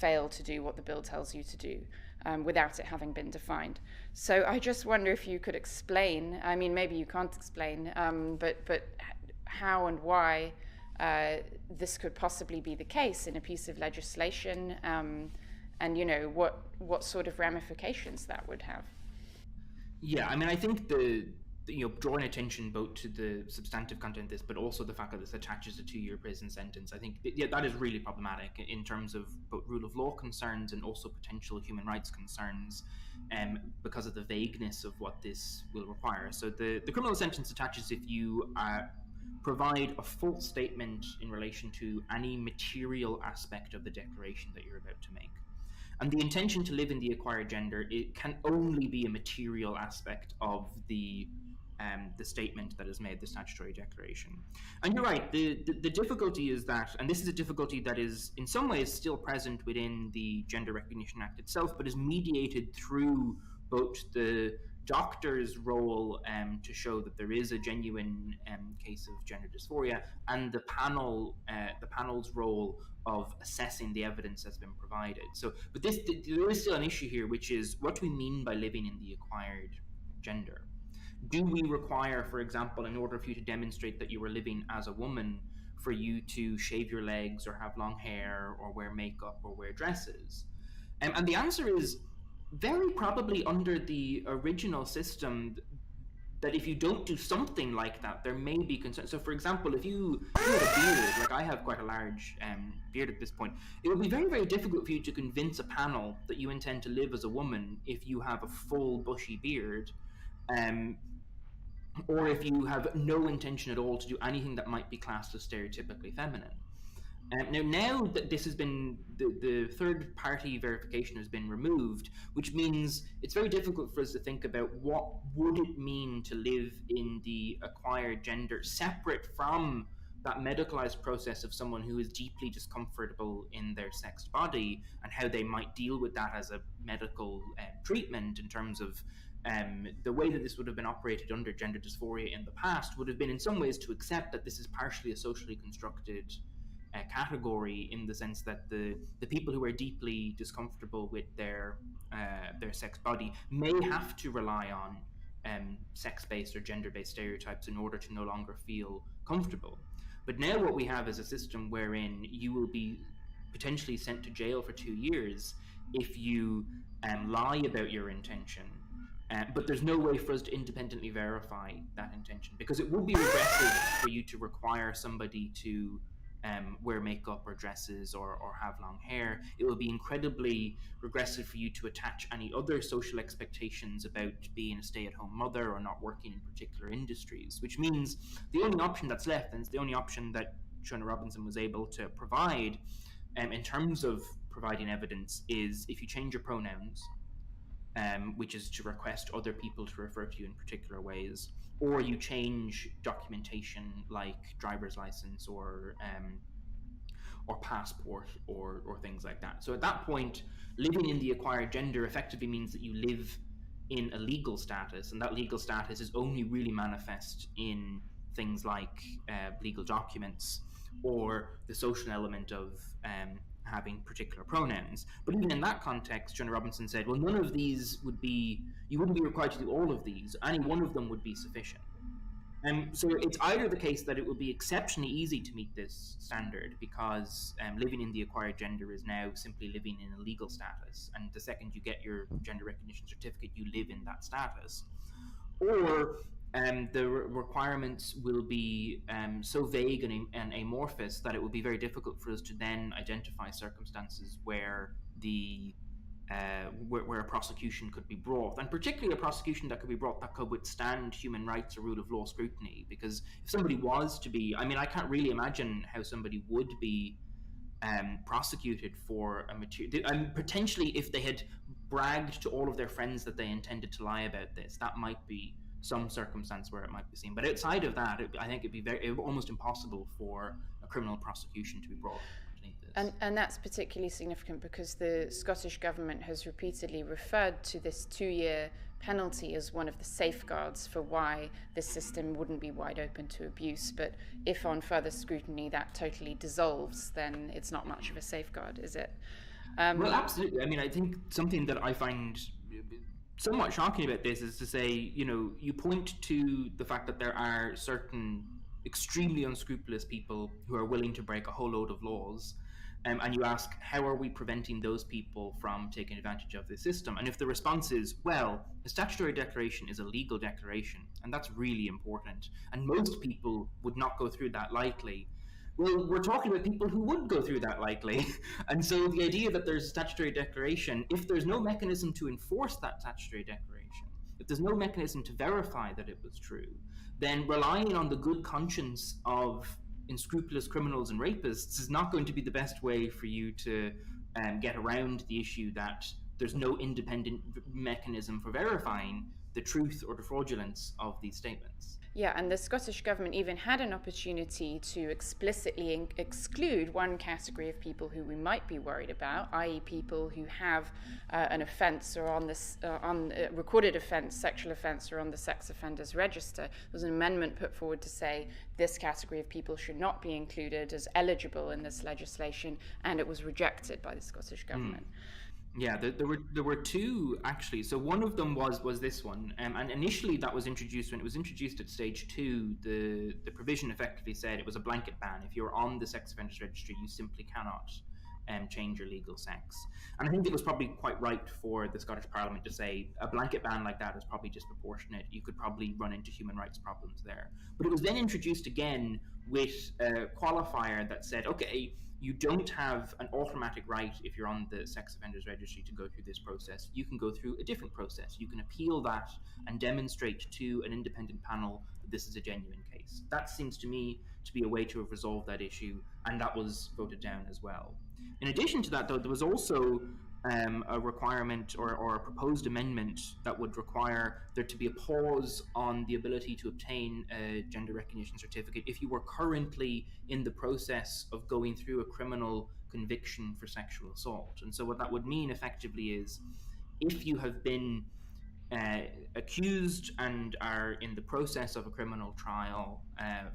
fail to do what the bill tells you to do without it having been defined. So I just wonder if you could explain, I mean, maybe you can't explain, but how and why this could possibly be the case in a piece of legislation, and what sort of ramifications that would have. Yeah, I mean, I think drawing attention both to the substantive content of this, but also the fact that this attaches a 2-year prison sentence, I think that is really problematic in terms of both rule of law concerns and also potential human rights concerns, because of the vagueness of what this will require. So the criminal sentence attaches if you provide a false statement in relation to any material aspect of the declaration that you're about to make. And the intention to live in the acquired gender, it can only be a material aspect of the statement that is made, the statutory declaration. And you're right, the difficulty is that, and this is a difficulty that is in some ways still present within the Gender Recognition Act itself, but is mediated through both the doctor's role to show that there is a genuine case of gender dysphoria, and the panel's role of assessing the evidence that's been provided. So, but there is still an issue here, which is what do we mean by living in the acquired gender? Do we require, for example, in order for you to demonstrate that you were living as a woman, for you to shave your legs or have long hair or wear makeup or wear dresses? And the answer is very probably under the original system that if you don't do something like that, there may be concern. So, for example, if you have a beard, like I have quite a large beard at this point, it would be very, very difficult for you to convince a panel that you intend to live as a woman if you have a full bushy beard, or if you have no intention at all to do anything that might be classed as stereotypically feminine. Now that this has been, the third party verification has been removed, which means it's very difficult for us to think about what would it mean to live in the acquired gender separate from that medicalized process of someone who is deeply discomfortable in their sexed body, and how they might deal with that as a medical treatment in terms of the way that this would have been operated under gender dysphoria in the past would have been in some ways to accept that this is partially a socially constructed category, in the sense that the people who are deeply discomfortable with their sex body may have to rely on sex-based or gender-based stereotypes in order to no longer feel comfortable. But now what we have is a system wherein you will be potentially sent to jail for 2 years if you lie about your intention. But there's no way for us to independently verify that intention, because it would be regressive for you to require somebody to wear makeup or dresses or have long hair. It will be incredibly regressive for you to attach any other social expectations about being a stay-at-home mother or not working in particular industries, which means the only option that's left, and it's the only option that Shona Robinson was able to provide in terms of providing evidence, is if you change your pronouns, which is to request other people to refer to you in particular ways, or you change documentation like driver's license or passport or things like that. So at that point, living in the acquired gender effectively means that you live in a legal status, and that legal status is only really manifest in things like legal documents or the social element of having particular pronouns. But even in that context, Shona Robinson said, well, none of these would be, you wouldn't be required to do all of these. Any one of them would be sufficient. So it's either the case that it would be exceptionally easy to meet this standard because living in the acquired gender is now simply living in a legal status, and the second you get your gender recognition certificate, you live in that status. Or the requirements will be so vague and amorphous that it would be very difficult for us to then identify circumstances where where a prosecution could be brought, and particularly a prosecution that could be brought that could withstand human rights or rule of law scrutiny. Because if somebody was to be, I mean, I can't really imagine how somebody would be prosecuted for a material, potentially if they had bragged to all of their friends that they intended to lie about this, that might be some circumstance where it might be seen. But outside of that, I think it'd be almost impossible for a criminal prosecution to be brought underneath this. And that's particularly significant because the Scottish Government has repeatedly referred to this 2-year penalty as one of the safeguards for why this system wouldn't be wide open to abuse. But if on further scrutiny that totally dissolves, then it's not much of a safeguard, is it? Well, absolutely. I mean, I think something that I find somewhat shocking about this is to say, you point to the fact that there are certain extremely unscrupulous people who are willing to break a whole load of laws, and you ask, how are we preventing those people from taking advantage of the system? And if the response is, well, a statutory declaration is a legal declaration, and that's really important, and most people would not go through that lightly. Well, we're talking about people who would go through that likely. And so the idea that there's a statutory declaration, if there's no mechanism to enforce that statutory declaration, if there's no mechanism to verify that it was true, then relying on the good conscience of unscrupulous criminals and rapists is not going to be the best way for you to get around the issue that there's no independent mechanism for verifying the truth or the fraudulence of these statements. Yeah, and the Scottish Government even had an opportunity to explicitly exclude one category of people who we might be worried about, i.e. people who have an offence or on this recorded offence, sexual offence, or on the sex offenders register. There was an amendment put forward to say this category of people should not be included as eligible in this legislation, and it was rejected by the Scottish Government. Yeah, there were two actually. So one of them was this one, and initially that was introduced when it was introduced at stage 2. The provision effectively said it was a blanket ban. If you're on the sex offenders registry, you simply cannot change your legal sex. And I think it was probably quite right for the Scottish Parliament to say a blanket ban like that is probably disproportionate. You could probably run into human rights problems there. But it was then introduced again with a qualifier that said, okay, you don't have an automatic right if you're on the sex offenders registry to go through this process. You can go through a different process. You can appeal that and demonstrate to an independent panel that this is a genuine case. That seems to me to be a way to have resolved that issue, and that was voted down as well. In addition to that, though, there was also a requirement or a proposed amendment that would require there to be a pause on the ability to obtain a gender recognition certificate if you were currently in the process of going through a criminal conviction for sexual assault. And so what that would mean effectively is if you have been accused and are in the process of a criminal trial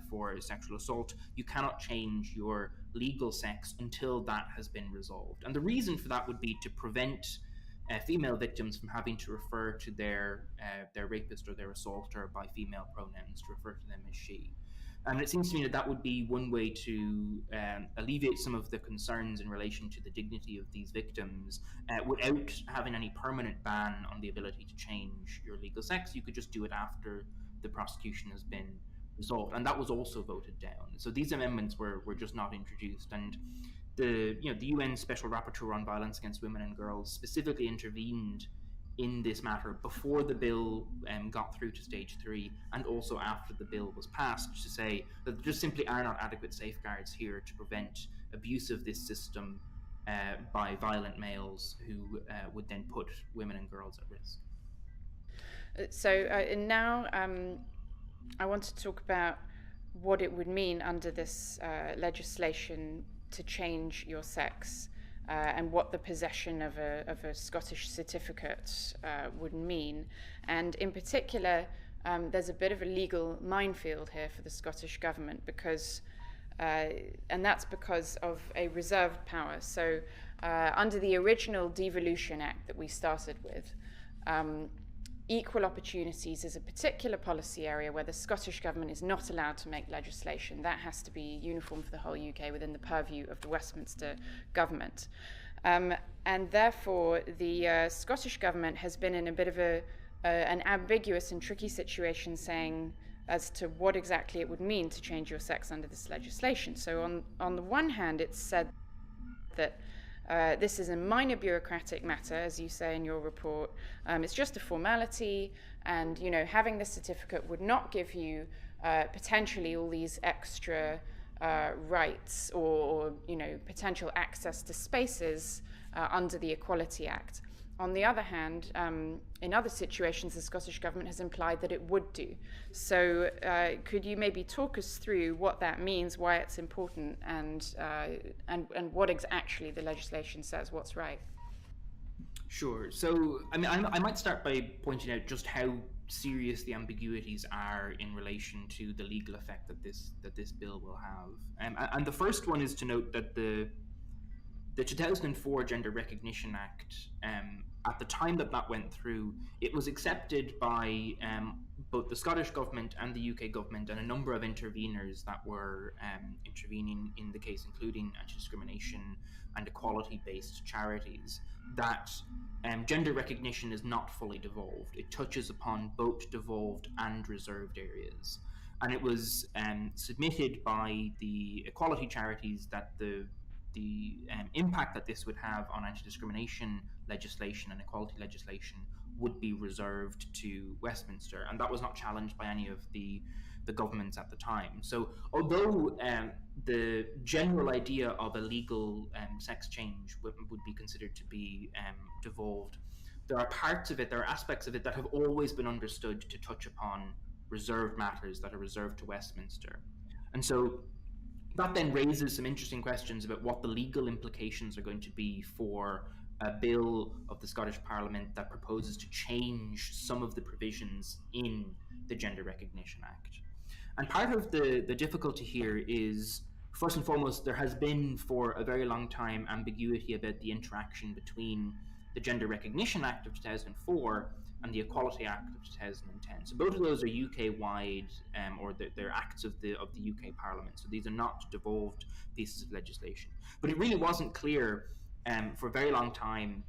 for sexual assault, you cannot change your legal sex until that has been resolved. And the reason for that would be to prevent female victims from having to refer to their rapist or their assaulter by female pronouns, to refer to them as she. And it seems to me that that would be one way to alleviate some of the concerns in relation to the dignity of these victims without having any permanent ban on the ability to change your legal sex. You could just do it after the prosecution has been resolved. And that was also voted down. So these amendments were just not introduced. And the UN Special Rapporteur on Violence Against Women and Girls specifically intervened in this matter before the bill got through to stage 3 and also after the bill was passed, to say that there just simply are not adequate safeguards here to prevent abuse of this system by violent males who would then put women and girls at risk. So now I want to talk about what it would mean under this legislation to change your sex. And what the possession of a Scottish certificate would mean. And in particular, there's a bit of a legal minefield here for the Scottish Government because, and that's because of a reserved power. So under the original Devolution Act that we started with, equal opportunities is a particular policy area where the Scottish Government is not allowed to make legislation. That has to be uniform for the whole UK within the purview of the Westminster Government. And therefore, the Scottish Government has been in a bit of an ambiguous and tricky situation saying as to what exactly it would mean to change your sex under this legislation. So on the one hand, it's said that this is a minor bureaucratic matter, as you say in your report. It's just a formality, and having this certificate would not give you potentially all these extra rights or potential access to spaces under the Equality Act. On the other hand, in other situations, the Scottish Government has implied that it would do. So could you maybe talk us through what that means, why it's important, and what actually the legislation says, what's right? Sure. So, I mean, I might start by pointing out just how serious the ambiguities are in relation to the legal effect that this bill will have. And the first one is to note that the the 2004 Gender Recognition Act, at the time that went through, it was accepted by both the Scottish government and the UK government and a number of interveners that were intervening in the case, including anti-discrimination and equality-based charities, that gender recognition is not fully devolved. It touches upon both devolved and reserved areas. And it was submitted by the equality charities that the impact that this would have on anti-discrimination legislation and equality legislation would be reserved to Westminster, and that was not challenged by any of the governments at the time. So although the general idea of a legal sex change would be considered to be devolved, there are parts of it, there are aspects of it that have always been understood to touch upon reserved matters that are reserved to Westminster. And so that then raises some interesting questions about what the legal implications are going to be for a bill of the Scottish Parliament that proposes to change some of the provisions in the Gender Recognition Act. And part of the difficulty here is, first and foremost, there has been for a very long time ambiguity about the interaction between the Gender Recognition Act of 2004 and the Equality Act of 2010. So both of those are UK-wide, or they're acts of the UK Parliament. So these are not devolved pieces of legislation. But it really wasn't clear for a very long time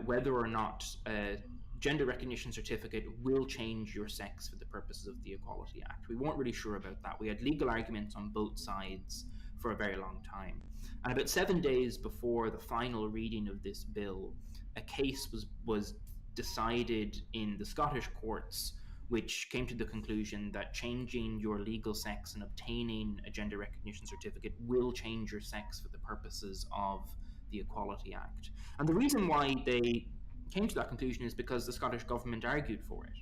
whether or not a gender recognition certificate will change your sex for the purposes of the Equality Act. We weren't really sure about that. We had legal arguments on both sides for a very long time. And about 7 days before the final reading of this bill, a case was decided in the Scottish courts, which came to the conclusion that changing your legal sex and obtaining a gender recognition certificate will change your sex for the purposes of the Equality Act. And the reason why they came to that conclusion is because the Scottish government argued for it.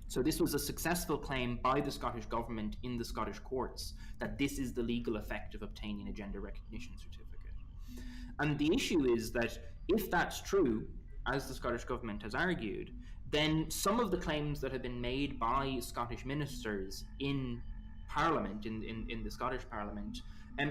So this was a successful claim by the Scottish government in the Scottish courts that this is the legal effect of obtaining a gender recognition certificate. And the issue is that if that's true, as the Scottish government has argued, then some of the claims that have been made by Scottish ministers in Parliament, in the Scottish Parliament,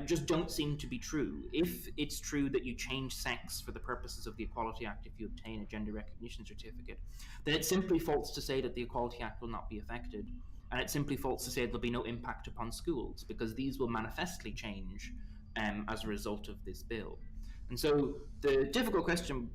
just don't seem to be true. If it's true that you change sex for the purposes of the Equality Act if you obtain a gender recognition certificate, then it's simply false to say that the Equality Act will not be affected. And it's simply false to say there'll be no impact upon schools, because these will manifestly change as a result of this bill. And so the difficult question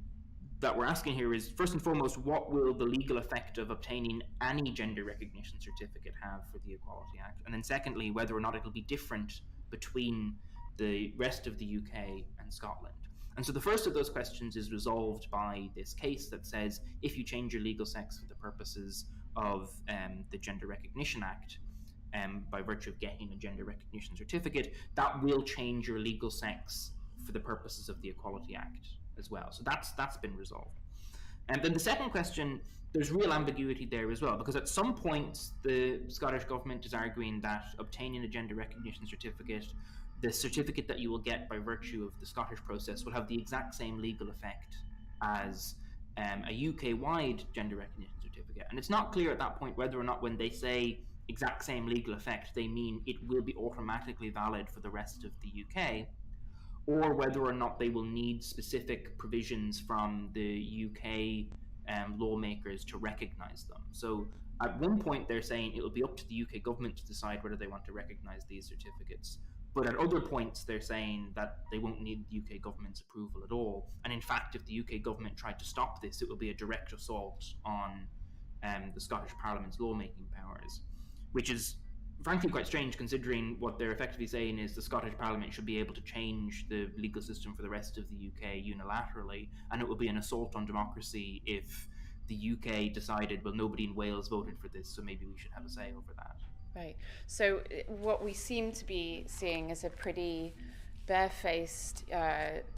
that we're asking here is, first and foremost, what will the legal effect of obtaining any gender recognition certificate have for the Equality Act? And then secondly, whether or not it'll be different between the rest of the UK and Scotland. And so the first of those questions is resolved by this case that says, if you change your legal sex for the purposes of the Gender Recognition Act, by virtue of getting a gender recognition certificate, that will change your legal sex for the purposes of the Equality Act as well. So that's been resolved. And then the second question, there's real ambiguity there as well, because at some point the Scottish government is arguing that obtaining a gender recognition certificate, the certificate that you will get by virtue of the Scottish process, will have the exact same legal effect as a UK-wide gender recognition certificate. And it's not clear at that point whether or not when they say exact same legal effect, they mean it will be automatically valid for the rest of the UK, or whether or not they will need specific provisions from the UK lawmakers to recognise them. So at one point they're saying it will be up to the UK government to decide whether they want to recognise these certificates. But at other points they're saying that they won't need the UK government's approval at all. And in fact, if the UK government tried to stop this, it would be a direct assault on the Scottish Parliament's lawmaking powers, which is frankly quite strange, considering what they're effectively saying is the Scottish Parliament should be able to change the legal system for the rest of the UK unilaterally, and it would be an assault on democracy if the UK decided, well, nobody in Wales voted for this, so maybe we should have a say over that. Right. So what we seem to be seeing is a pretty barefaced,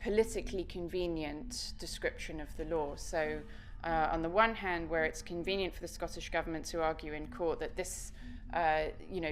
politically convenient description of the law. So on the one hand, where it's convenient for the Scottish government to argue in court that this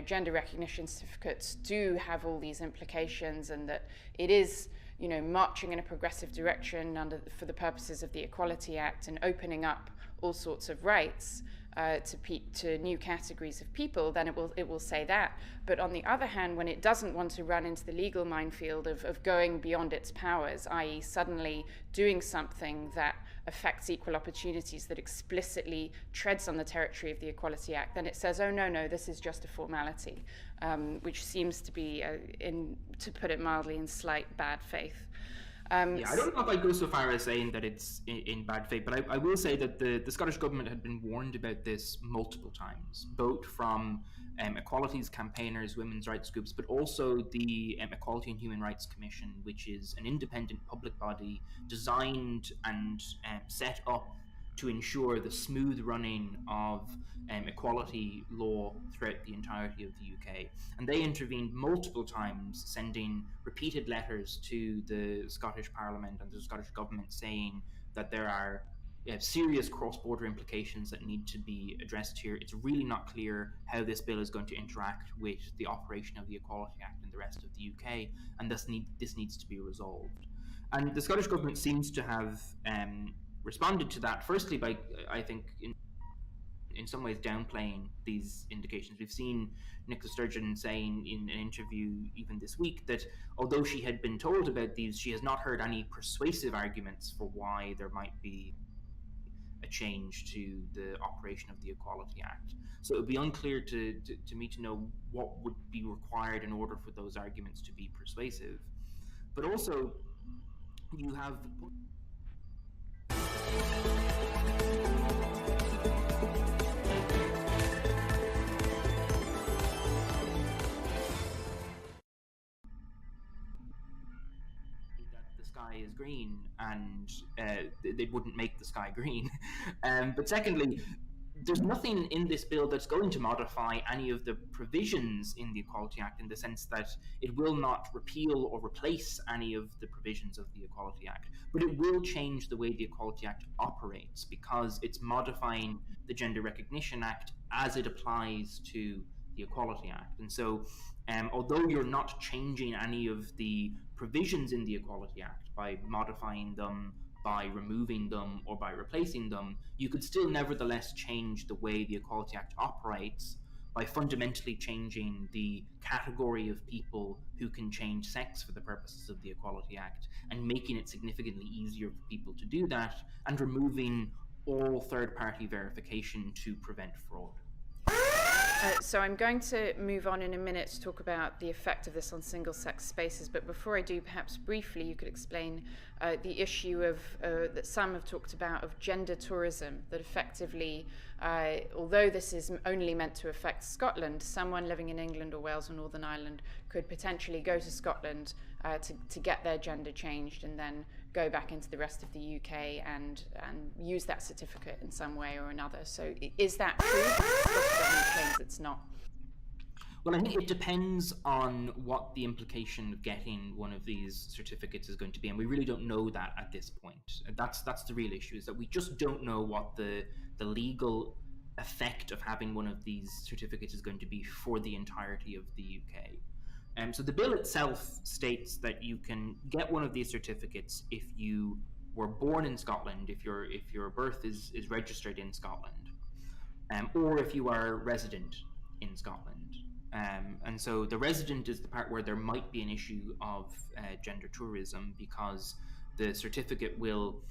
gender recognition certificates do have all these implications, and that it is, marching in a progressive direction for the purposes of the Equality Act and opening up all sorts of rights. to new categories of people, then it will say that. But on the other hand, when it doesn't want to run into the legal minefield of going beyond its powers, i.e. suddenly doing something that affects equal opportunities, that explicitly treads on the territory of the Equality Act, then it says, oh, no, this is just a formality, which seems to be, to put it mildly, in slight bad faith. I don't know if I'd go so far as saying that it's in bad faith, but I will say that the Scottish Government had been warned about this multiple times, both from equalities campaigners, women's rights groups, but also the Equality and Human Rights Commission, which is an independent public body designed and set up to ensure the smooth running of equality law throughout the entirety of the UK. And they intervened multiple times, sending repeated letters to the Scottish Parliament and the Scottish Government saying that there are serious cross-border implications that need to be addressed here. It's really not clear how this bill is going to interact with the operation of the Equality Act in the rest of the UK, and this needs to be resolved. And the Scottish Government seems to have responded to that, firstly by, I think, in some ways downplaying these indications. We've seen Nicola Sturgeon saying in an interview even this week that although she had been told about these, she has not heard any persuasive arguments for why there might be a change to the operation of the Equality Act. So it would be unclear to me to know what would be required in order for those arguments to be persuasive. But also, you have sky is green, and they wouldn't make the sky green. But secondly, there's nothing in this bill that's going to modify any of the provisions in the Equality Act, in the sense that it will not repeal or replace any of the provisions of the Equality Act, but it will change the way the Equality Act operates, because it's modifying the Gender Recognition Act as it applies to the Equality Act. And so although you're not changing any of the provisions in the Equality Act by modifying them, by removing them, or by replacing them, you could still nevertheless change the way the Equality Act operates by fundamentally changing the category of people who can change sex for the purposes of the Equality Act, and making it significantly easier for people to do that, and removing all third-party verification to prevent fraud. So I'm going to move on in a minute to talk about the effect of this on single-sex spaces, but before I do, perhaps briefly you could explain the issue of that some have talked about, of gender tourism, that effectively, although this is only meant to affect Scotland, someone living in England or Wales or Northern Ireland could potentially go to Scotland to get their gender changed, and then go back into the rest of the UK and use that certificate in some way or another. So is that true? The Scottish government claims it's not. Well, I think it depends on what the implication of getting one of these certificates is going to be, and we really don't know that at this point. That's the real issue, is that we just don't know what the legal effect of having one of these certificates is going to be for the entirety of the UK. So the bill itself states that you can get one of these certificates if you were born in Scotland, if your birth is registered in Scotland, or if you are resident in Scotland. And so the resident is the part where there might be an issue of gender tourism, because the certificate will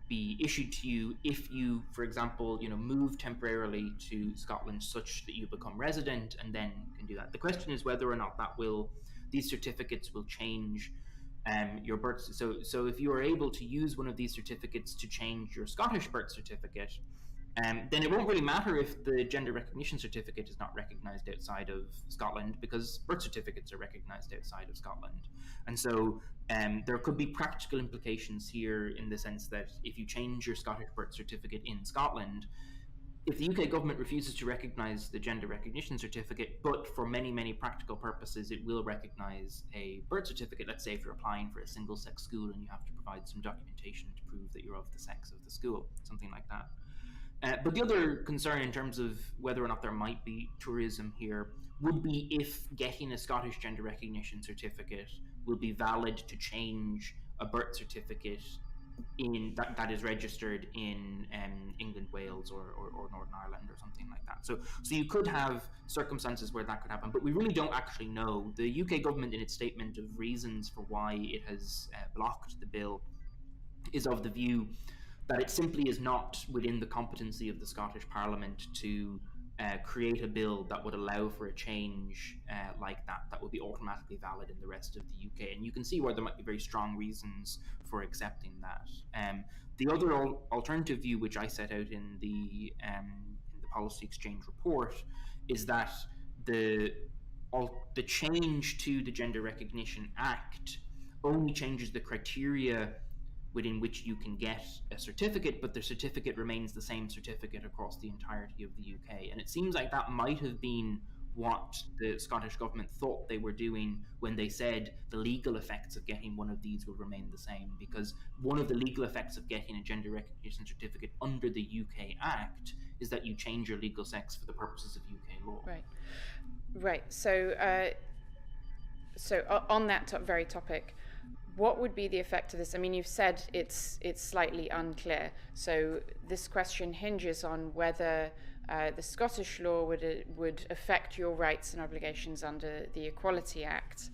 be issued to you if you, for example, move temporarily to Scotland such that you become resident, and then can do that. The question is whether or not these certificates will change your birth. So if you are able to use one of these certificates to change your Scottish birth certificate, then it won't really matter if the gender recognition certificate is not recognised outside of Scotland, because birth certificates are recognised outside of Scotland. And so there could be practical implications here, in the sense that if you change your Scottish birth certificate in Scotland, if the UK government refuses to recognise the gender recognition certificate, but for many, many practical purposes it will recognise a birth certificate, let's say if you're applying for a single-sex school and you have to provide some documentation to prove that you're of the sex of the school, something like that. But the other concern in terms of whether or not there might be tourism here would be if getting a Scottish gender recognition certificate will be valid to change a birth certificate that is registered in England, Wales, or Northern Ireland or something like that. So you could have circumstances where that could happen, but we really don't actually know. The UK government, in its statement of reasons for why it has blocked the bill, is of the view that it simply is not within the competency of the Scottish Parliament to create a bill that would allow for a change like that would be automatically valid in the rest of the UK. And you can see where there might be very strong reasons for accepting that. The other alternative view, which I set out in the Policy Exchange report, is that the change to the Gender Recognition Act only changes the criteria within which you can get a certificate, but the certificate remains the same certificate across the entirety of the UK. And it seems like that might have been what the Scottish government thought they were doing when they said the legal effects of getting one of these will remain the same, because one of the legal effects of getting a gender recognition certificate under the UK Act is that you change your legal sex for the purposes of UK law. Right. So on that very topic, what would be the effect of this? I mean, you've said it's slightly unclear. So this question hinges on whether the Scottish law would affect your rights and obligations under the Equality Act.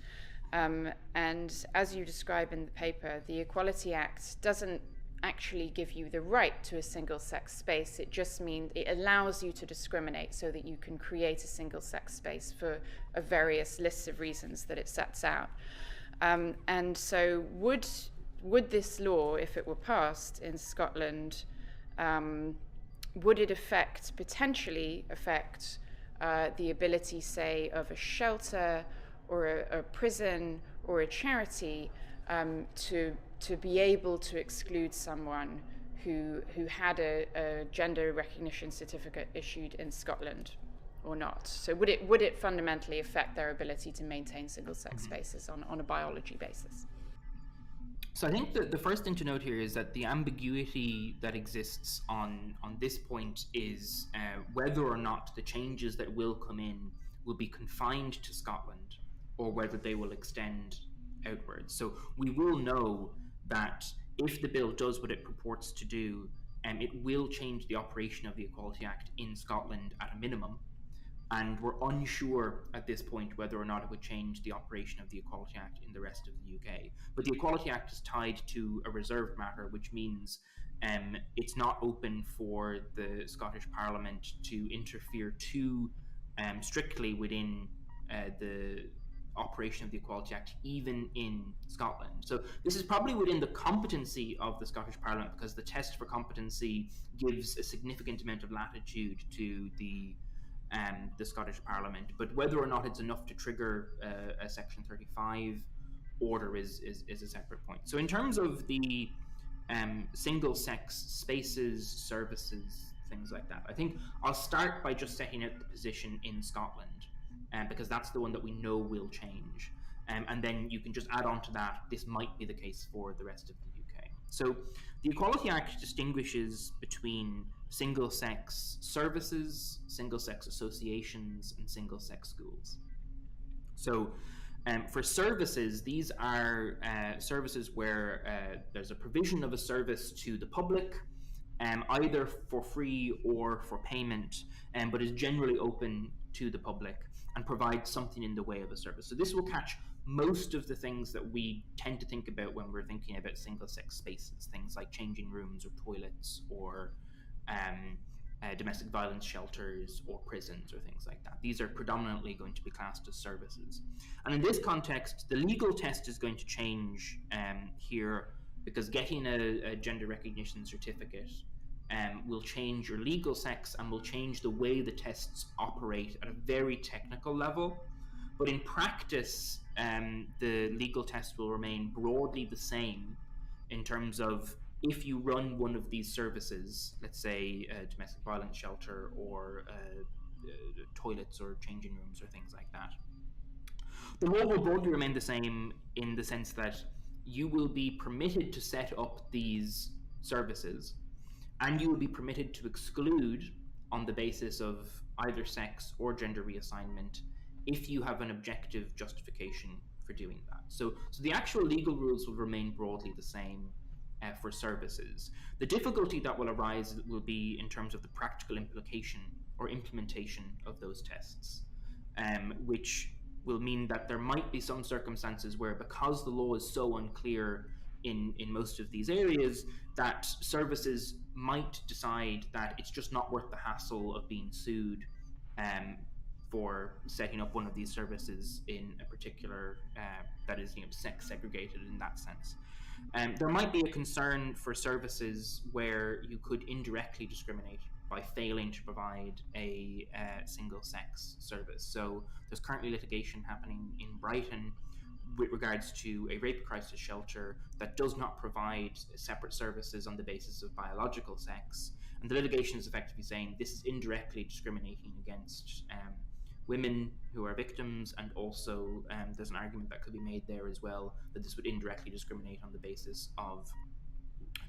And as you describe in the paper, the Equality Act doesn't actually give you the right to a single-sex space. It just means it allows you to discriminate so that you can create a single-sex space for various lists of reasons that it sets out. And so would this law, if it were passed in Scotland, would it potentially affect the ability, say, of a shelter or a prison or a charity to be able to exclude someone who had a gender recognition certificate issued in Scotland? Or not? So would it fundamentally affect their ability to maintain single-sex spaces on a biology basis? So I think that the first thing to note here is that the ambiguity that exists on this point is whether or not the changes that will come in will be confined to Scotland or whether they will extend outwards. So we will know that if the bill does what it purports to do, it will change the operation of the Equality Act in Scotland at a minimum. And we're unsure at this point whether or not it would change the operation of the Equality Act in the rest of the UK. But the Equality Act is tied to a reserved matter, which means it's not open for the Scottish Parliament to interfere too strictly within the operation of the Equality Act, even in Scotland. So this is probably within the competency of the Scottish Parliament, because the test for competency gives a significant amount of latitude to the Scottish Parliament, but whether or not it's enough to trigger a Section 35 order is a separate point. So in terms of the single-sex spaces, services, things like that, I think I'll start by just setting out the position in Scotland, because that's the one that we know will change. And then you can just add on to that, this might be the case for the rest of the UK. So the Equality Act distinguishes between single-sex services, single-sex associations, and single-sex schools. So for services, these are services where there's a provision of a service to the public, either for free or for payment, but is generally open to the public and provides something in the way of a service. So this will catch most of the things that we tend to think about when we're thinking about single-sex spaces, things like changing rooms or toilets or domestic violence shelters or prisons or things like that. These are predominantly going to be classed as services. And in this context, the legal test is going to change here, because getting a gender recognition certificate will change your legal sex and will change the way the tests operate at a very technical level. But in practice, the legal test will remain broadly the same in terms of if you run one of these services, let's say a domestic violence shelter or toilets or changing rooms or things like that, the law will broadly remain the same in the sense that you will be permitted to set up these services and you will be permitted to exclude on the basis of either sex or gender reassignment if you have an objective justification for doing that. So the actual legal rules will remain broadly the same. for services. The difficulty that will arise will be in terms of the practical implication or implementation of those tests, which will mean that there might be some circumstances where, because the law is so unclear in most of these areas, that services might decide that it's just not worth the hassle of being sued for setting up one of these services in a particular that is, sex segregated in that sense. There might be a concern for services where you could indirectly discriminate by failing to provide a single-sex service. So there's currently litigation happening in Brighton with regards to a rape crisis shelter that does not provide separate services on the basis of biological sex. And the litigation is effectively saying this is indirectly discriminating against women who are victims, and also there's an argument that could be made there as well that this would indirectly discriminate on the basis of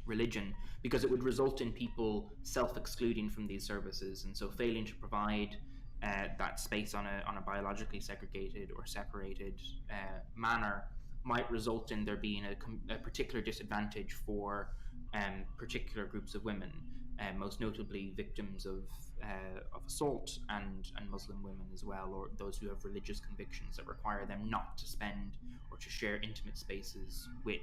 religion, because it would result in people self-excluding from these services, and so failing to provide that space on a biologically segregated or separated manner might result in there being a particular disadvantage for particular groups of women, most notably victims of assault and Muslim women as well, or those who have religious convictions that require them not to spend or to share intimate spaces with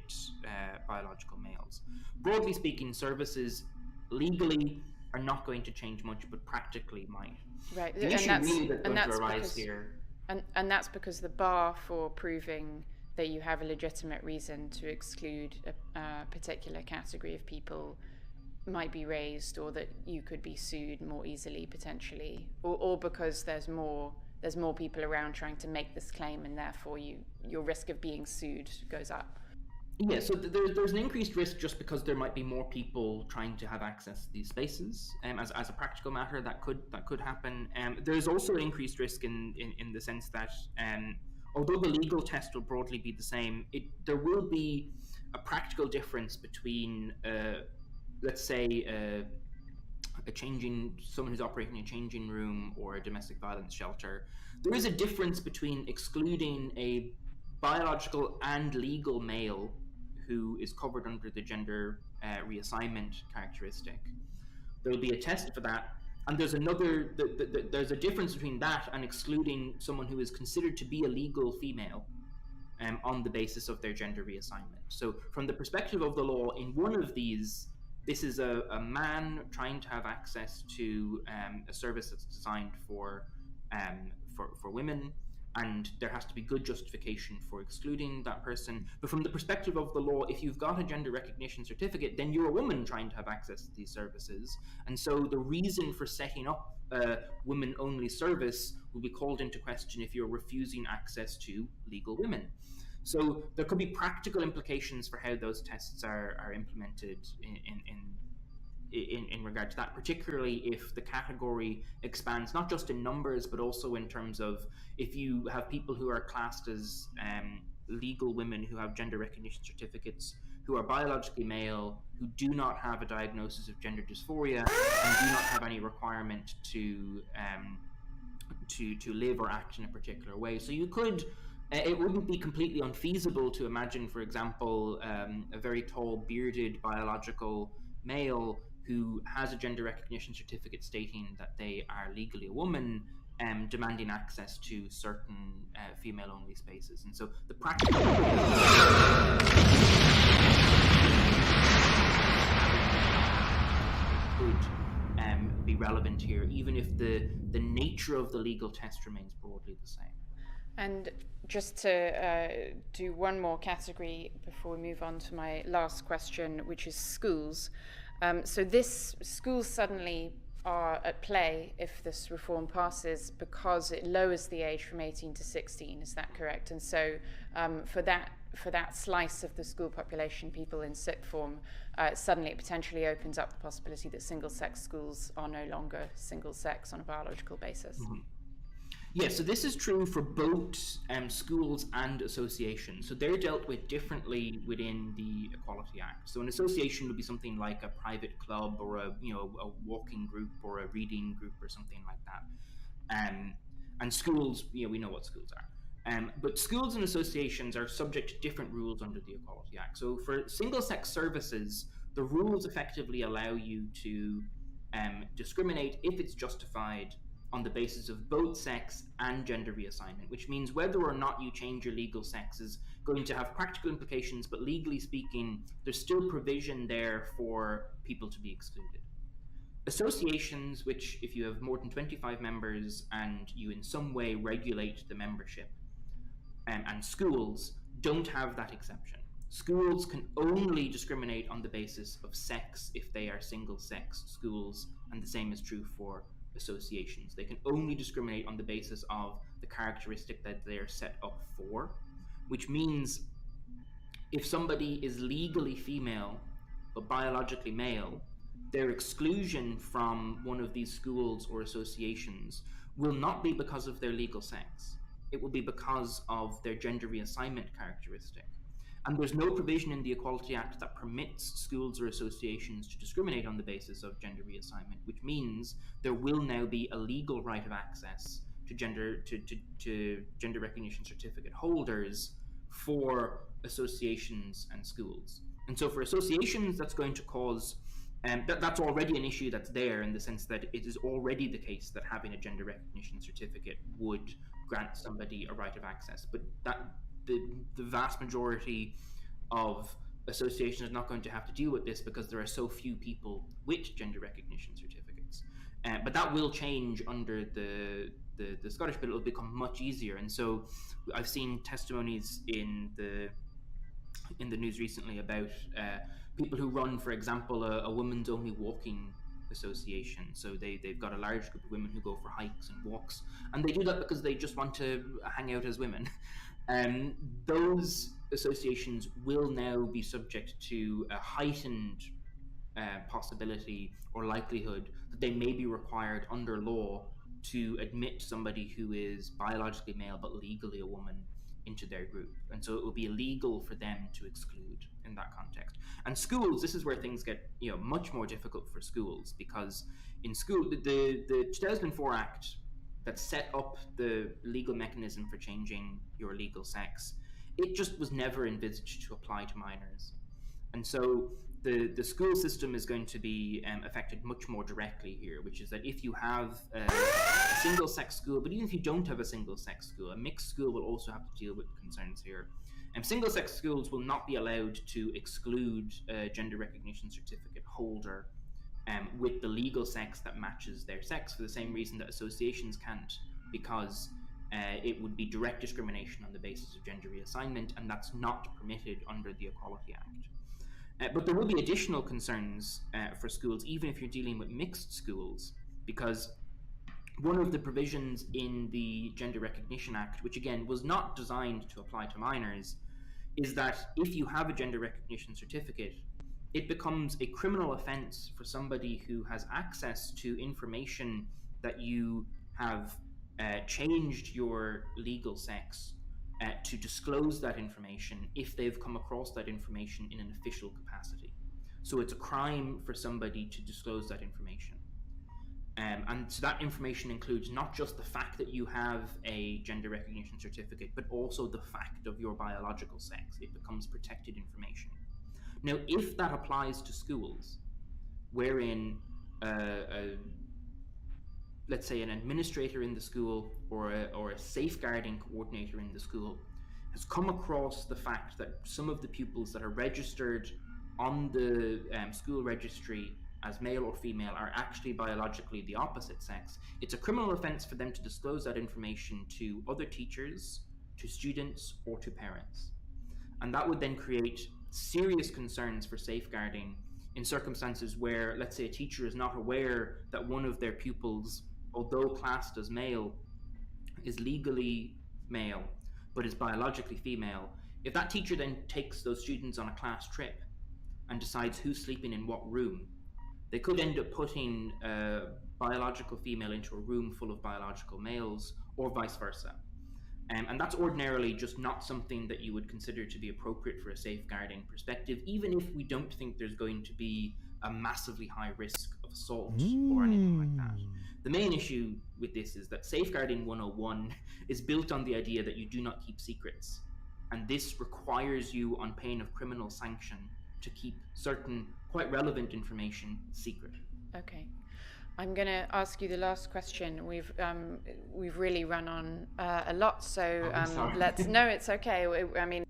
biological males. Broadly speaking, services legally are not going to change much, but practically might. Right, The issue really that's going to arise because, here. And that's because the bar for proving that you have a legitimate reason to exclude a particular category of people might be raised, or that you could be sued more easily potentially, or because there's more people around trying to make this claim, and therefore your risk of being sued goes up. Yeah, so there's an increased risk just because there might be more people trying to have access to these spaces. As a practical matter, that could happen. There's also an increased risk in the sense that although the legal test will broadly be the same, there will be a practical difference between let's say someone who's operating a changing room or a domestic violence shelter. There is a difference between excluding a biological and legal male who is covered under the gender reassignment characteristic. There'll be a test for that, and there's there's a difference between that and excluding someone who is considered to be a legal female on the basis of their gender reassignment. So from the perspective of the law, in one of these, this is a man trying to have access to a service that's designed for women, and there has to be good justification for excluding that person. But from the perspective of the law, if you've got a gender recognition certificate, then you're a woman trying to have access to these services. And so the reason for setting up a women-only service will be called into question if you're refusing access to legal women. So there could be practical implications for how those tests are implemented in regard to that, particularly if the category expands not just in numbers, but also in terms of if you have people who are classed as legal women who have gender recognition certificates, who are biologically male, who do not have a diagnosis of gender dysphoria, and do not have any requirement to live or act in a particular way. So you could. It wouldn't be completely unfeasible to imagine, for example, a very tall, bearded, biological male who has a gender recognition certificate stating that they are legally a woman, demanding access to certain female-only spaces. And so the practical could be relevant here, even if the nature of the legal test remains broadly the same. And just to do one more category before we move on to my last question, which is schools. So schools suddenly are at play if this reform passes, because it lowers the age from 18 to 16. Is that correct? And so for that slice of the school population, people in sixth form, suddenly it potentially opens up the possibility that single-sex schools are no longer single-sex on a biological basis. Mm-hmm. Yeah, so this is true for both schools and associations. So they're dealt with differently within the Equality Act. So an association would be something like a private club or a walking group or a reading group or something like that. And schools, we know what schools are. But schools and associations are subject to different rules under the Equality Act. So for single-sex services, the rules effectively allow you to discriminate if it's justified on the basis of both sex and gender reassignment, which means whether or not you change your legal sex is going to have practical implications, but legally speaking, there's still provision there for people to be excluded. Associations, which if you have more than 25 members and you in some way regulate the membership, and schools don't have that exception. Schools can only discriminate on the basis of sex if they are single-sex schools, and the same is true for associations. They can only discriminate on the basis of the characteristic that they are set up for, which means if somebody is legally female but biologically male, their exclusion from one of these schools or associations will not be because of their legal sex. It will be because of their gender reassignment characteristic. And there's no provision in the Equality Act that permits schools or associations to discriminate on the basis of gender reassignment, which means there will now be a legal right of access to gender recognition certificate holders for associations and schools. And so for associations, that's going to cause that's already an issue that's there, in the sense that it is already the case that having a gender recognition certificate would grant somebody a right of access. But that the vast majority of associations are not going to have to deal with this because there are so few people with gender recognition certificates. But that will change under the Scottish bill. It will become much easier. And so I've seen testimonies in the news recently about people who run, for example, a women's only walking association. So they've got a large group of women who go for hikes and walks, and they do that because they just want to hang out as women. Those associations will now be subject to a heightened possibility or likelihood that they may be required under law to admit somebody who is biologically male but legally a woman into their group. And so it will be illegal for them to exclude in that context. And schools, this is where things get much more difficult for schools, because in school, the 2004 Act that set up the legal mechanism for changing your legal sex, it just was never envisaged to apply to minors. And so the school system is going to be affected much more directly here, which is that if you have a single-sex school, but even if you don't have a single-sex school, a mixed school will also have to deal with concerns here. Single-sex schools will not be allowed to exclude a gender recognition certificate holder with the legal sex that matches their sex, for the same reason that associations can't, because it would be direct discrimination on the basis of gender reassignment, and that's not permitted under the Equality Act. But there will be additional concerns for schools, even if you're dealing with mixed schools, because one of the provisions in the Gender Recognition Act, which again was not designed to apply to minors, is that if you have a gender recognition certificate, it becomes a criminal offense for somebody who has access to information that you have changed your legal sex to disclose that information if they've come across that information in an official capacity. So it's a crime for somebody to disclose that information. And so that information includes not just the fact that you have a gender recognition certificate, but also the fact of your biological sex. It becomes protected information. Now, if that applies to schools, wherein let's say an administrator in the school or a safeguarding coordinator in the school has come across the fact that some of the pupils that are registered on the school registry as male or female are actually biologically the opposite sex, it's a criminal offense for them to disclose that information to other teachers, to students, or to parents. And that would then create serious concerns for safeguarding in circumstances where, let's say, a teacher is not aware that one of their pupils, although classed as male, is legally male but is biologically female. If that teacher then takes those students on a class trip and decides who's sleeping in what room, they could end up putting a biological female into a room full of biological males, or vice versa. And that's ordinarily just not something that you would consider to be appropriate for a safeguarding perspective, even if we don't think there's going to be a massively high risk of assault or anything like that. The main issue with this is that Safeguarding 101 is built on the idea that you do not keep secrets. And this requires you, on pain of criminal sanction, to keep certain quite relevant information secret. Okay. I'm going to ask you the last question. We've really run on a lot, so let's. No, it's okay. I mean.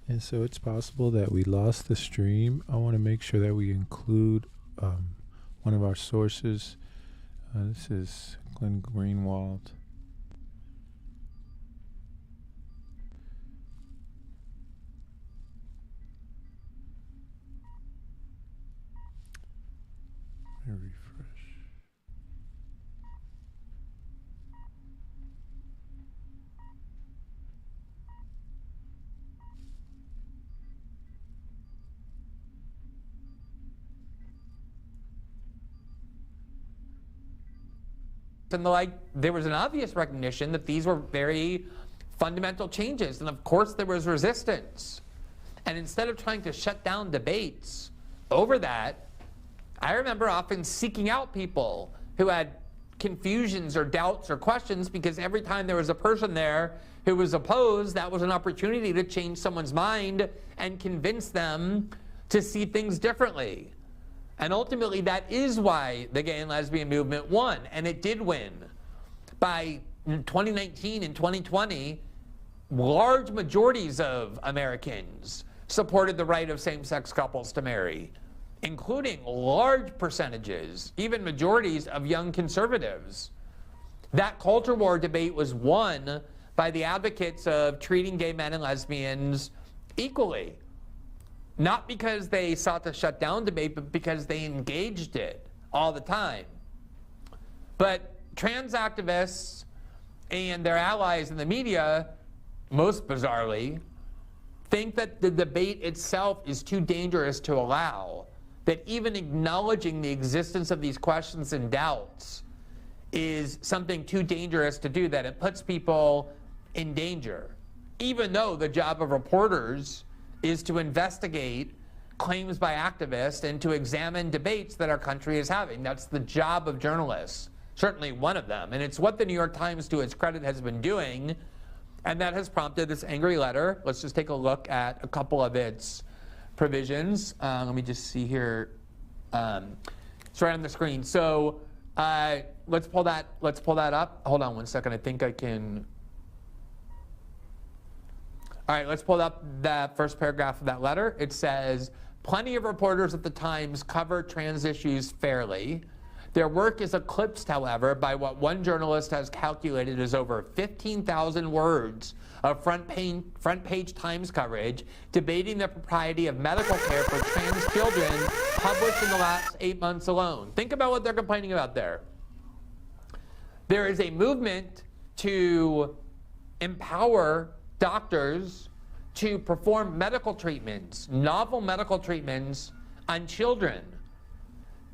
And so it's possible that we lost the stream. I want to make sure that we include one of our sources. This is Glenn Greenwald. Let me refresh. And there was an obvious recognition that these were very fundamental changes, and of course there was resistance. And instead of trying to shut down debates over that, I remember often seeking out people who had confusions or doubts or questions, because every time there was a person there who was opposed, that was an opportunity to change someone's mind and convince them to see things differently. And ultimately, that is why the gay and lesbian movement won, and it did win. By 2019 and 2020, large majorities of Americans supported the right of same-sex couples to marry, including large percentages, even majorities of young conservatives. That culture war debate was won by the advocates of treating gay men and lesbians equally. Not because they sought to shut down debate, but because they engaged it all the time. But trans activists and their allies in the media, most bizarrely, think that the debate itself is too dangerous to allow, that even acknowledging the existence of these questions and doubts is something too dangerous to do, that it puts people in danger, even though the job of reporters is to investigate claims by activists and to examine debates that our country is having. That's the job of journalists, certainly one of them. And it's what the New York Times, to its credit, has been doing, and that has prompted this angry letter. Let's just take a look at a couple of its provisions. Let me just see here. It's right on the screen. So let's pull that up. Hold on one second. I think I can. All right, let's pull up the first paragraph of that letter. It says, plenty of reporters at the Times cover trans issues fairly. Their work is eclipsed, however, by what one journalist has calculated as over 15,000 words of front page Times coverage debating the propriety of medical care for trans children published in the last 8 months alone. Think about what they're complaining about there. There is a movement to empower doctors to perform medical treatments, novel medical treatments on children.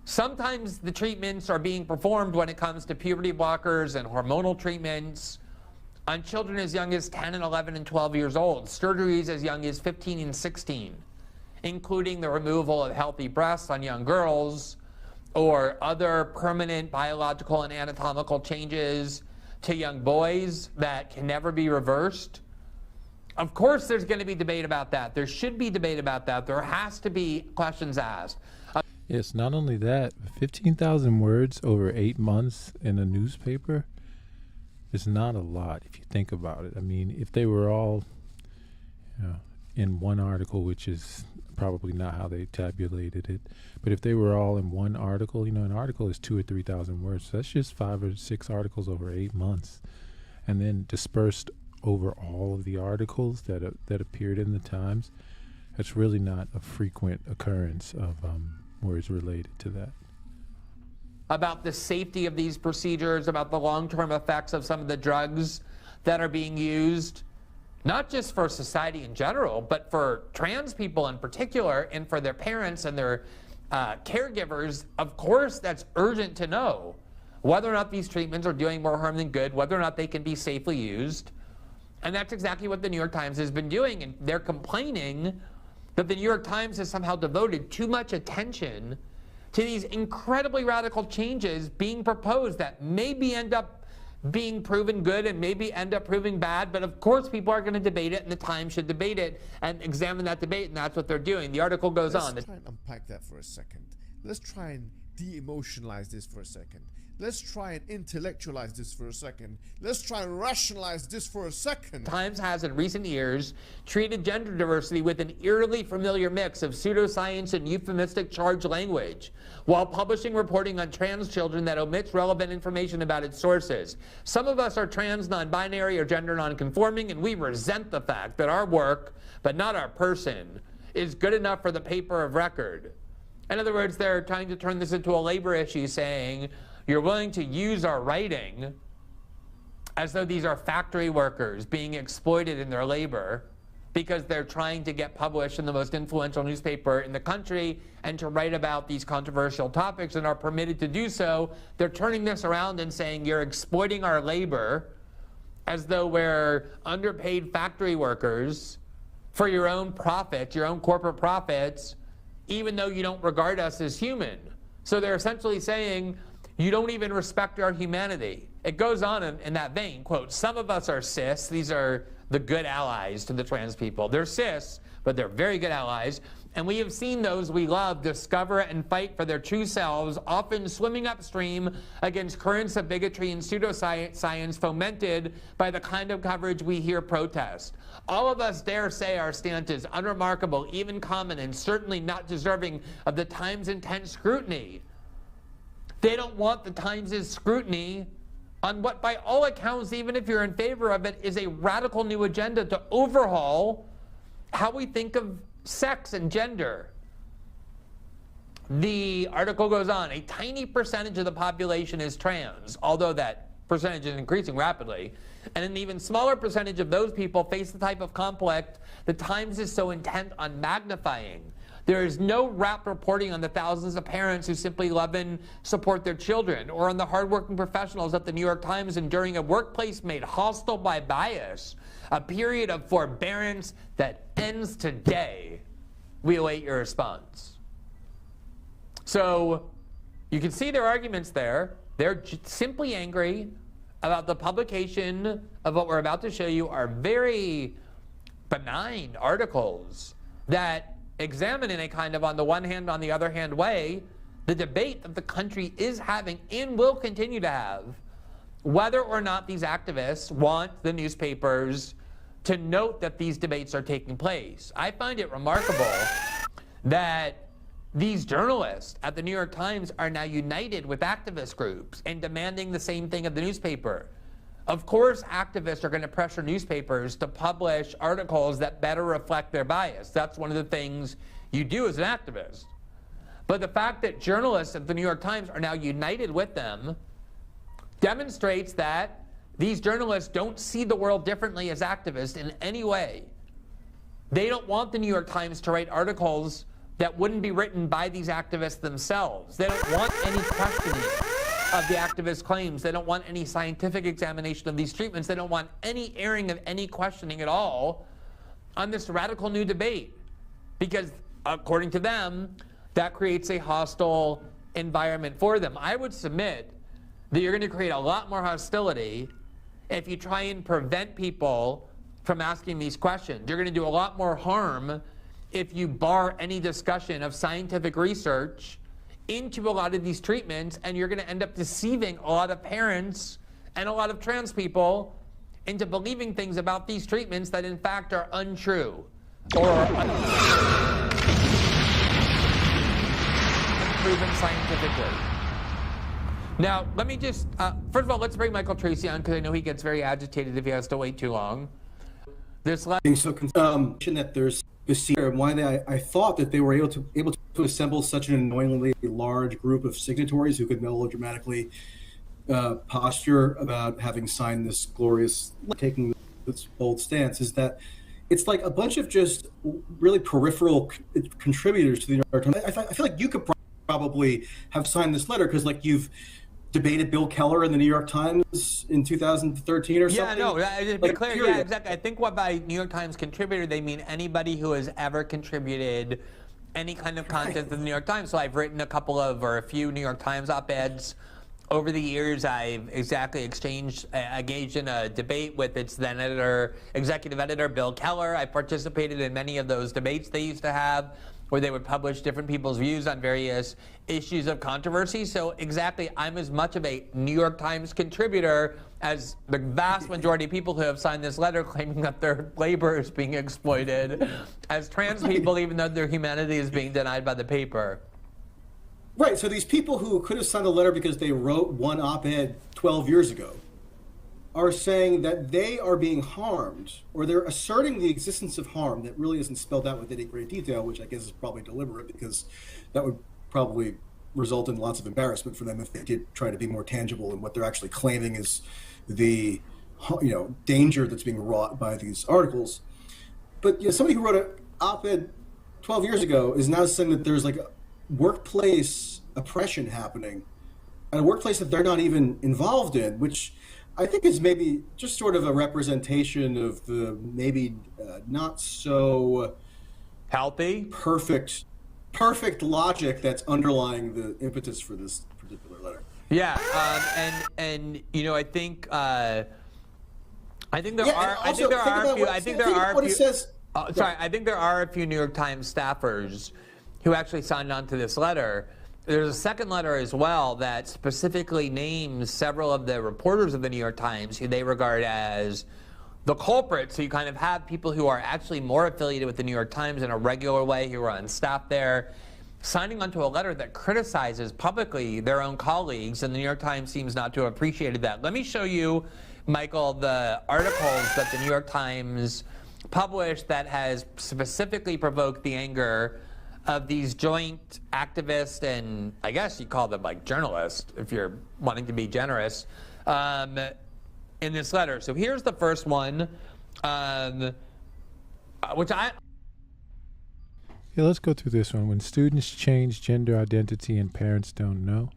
Sometimes the treatments are being performed when it comes to puberty blockers and hormonal treatments on children as young as 10 and 11 and 12 years old, surgeries as young as 15 and 16, including the removal of healthy breasts on young girls or other permanent biological and anatomical changes to young boys that can never be reversed. Of course there's going to be debate about that. There should be debate about that. There has to be questions asked. Yes, not only that, 15,000 words over 8 months in a newspaper is not a lot if you think about it. I mean, if they were all in one article, which is probably not how they tabulated it, but if they were all in one article, an article is 2,000 or 3,000 words. So that's just 5 or 6 articles over 8 months, and then dispersed over all of the articles that appeared in the Times. That's really not a frequent occurrence of words related to that. About the safety of these procedures, about the long-term effects of some of the drugs that are being used, not just for society in general, but for trans people in particular, and for their parents and their caregivers. Of course, that's urgent to know whether or not these treatments are doing more harm than good, whether or not they can be safely used. And that's exactly what the New York Times has been doing. And they're complaining that the New York Times has somehow devoted too much attention to these incredibly radical changes being proposed that maybe end up being proven good and maybe end up proving bad, but of course people are going to debate it, and the Times should debate it and examine that debate, and that's what they're doing. The article goes on. Let's try and unpack that for a second. Let's try and de-emotionalize this for a second. Let's try and intellectualize this for a second. Let's try and rationalize this for a second. Times has in recent years treated gender diversity with an eerily familiar mix of pseudoscience and euphemistic charged language, while publishing reporting on trans children that omits relevant information about its sources. Some of us are trans, non-binary, or gender non-conforming, and we resent the fact that our work, but not our person, is good enough for the paper of record. In other words, they're trying to turn this into a labor issue, saying, you're willing to use our writing as though these are factory workers being exploited in their labor because they're trying to get published in the most influential newspaper in the country and to write about these controversial topics and are permitted to do so. They're turning this around and saying you're exploiting our labor as though we're underpaid factory workers for your own profit, your own corporate profits, even though you don't regard us as human. So they're essentially saying, you don't even respect our humanity. It goes on in that vein, quote, some of us are cis. These are the good allies to the trans people. They're cis, but they're very good allies. And we have seen those we love discover and fight for their true selves, often swimming upstream against currents of bigotry and pseudoscience fomented by the kind of coverage we hear protest. All of us dare say our stance is unremarkable, even common, and certainly not deserving of the Times' intense scrutiny. They don't want the Times' scrutiny on what, by all accounts, even if you're in favor of it, is a radical new agenda to overhaul how we think of sex and gender. The article goes on, a tiny percentage of the population is trans, although that percentage is increasing rapidly, and an even smaller percentage of those people face the type of conflict the Times is so intent on magnifying. There is no rapt reporting on the thousands of parents who simply love and support their children, or on the hardworking professionals at the New York Times enduring a workplace made hostile by bias, a period of forbearance that ends today. We await your response. So you can see their arguments there. They're simply angry about the publication of what we're about to show you are very benign articles that examine in a kind of on the one hand, on the other hand way, the debate that the country is having and will continue to have, whether or not these activists want the newspapers to note that these debates are taking place. I find it remarkable that these journalists at the New York Times are now united with activist groups and demanding the same thing of the newspaper. Of course, activists are going to pressure newspapers to publish articles that better reflect their bias. That's one of the things you do as an activist. But the fact that journalists at the New York Times are now united with them demonstrates that these journalists don't see the world differently as activists in any way. They don't want the New York Times to write articles that wouldn't be written by these activists themselves. They don't want any questioning of the activist claims. They don't want any scientific examination of these treatments. They don't want any airing of any questioning at all on this radical new debate, because according to them, that creates a hostile environment for them. I would submit that you're going to create a lot more hostility if you try and prevent people from asking these questions. You're going to do a lot more harm if you bar any discussion of scientific research into a lot of these treatments, and you're going to end up deceiving a lot of parents and a lot of trans people into believing things about these treatments that in fact are untrue or unproven scientifically. Now, let me just, first of all, let's bring Michael Tracey on, because I know he gets very agitated if he has to wait too long. This last that there's and why I thought that they were able to assemble such an annoyingly large group of signatories who could melodramatically posture about having signed this glorious, taking this bold stance, is that it's like a bunch of just really peripheral contributors to the New York Times. I feel like you could probably have signed this letter because, like, you've debated Bill Keller in the New York Times in 2013 or something. Yeah, no, to be clear, period. yeah, exactly. I think what by New York Times contributor, they mean anybody who has ever contributed any kind of content to the New York Times. So I've written a few New York Times op-eds. Over the years, I've engaged in a debate with its then executive editor, Bill Keller. I participated in many of those debates they used to have, where they would publish different people's views on various issues of controversy. So exactly, I'm as much of a New York Times contributor as the vast majority of people who have signed this letter claiming that their labor is being exploited as trans people, even though their humanity is being denied by the paper. Right, so these people who could have signed a letter because they wrote one op-ed 12 years ago are saying that they are being harmed, or they're asserting the existence of harm that really isn't spelled out with any great detail, which I guess is probably deliberate, because that would probably result in lots of embarrassment for them if they did try to be more tangible in what they're actually claiming is the danger that's being wrought by these articles. But somebody who wrote an op-ed 12 years ago is now saying that there's like workplace oppression happening at a workplace that they're not even involved in, which I think is maybe just sort of a representation of the maybe not so healthy, perfect logic that's underlying the impetus for this particular letter. Yeah, and I think there are a few New York Times staffers who actually signed on to this letter. There's a second letter as well that specifically names several of the reporters of the New York Times who they regard as the culprits. So you kind of have people who are actually more affiliated with the New York Times in a regular way, who are on staff there, signing onto a letter that criticizes publicly their own colleagues, and the New York Times seems not to have appreciated that. Let me show you, Michael, the articles that the New York Times published that has specifically provoked the anger of these joint activists, and I guess you call them like journalists if you're wanting to be generous, in this letter. So here's the first one, which I... Yeah, let's go through this one. When students change gender identity and parents don't know.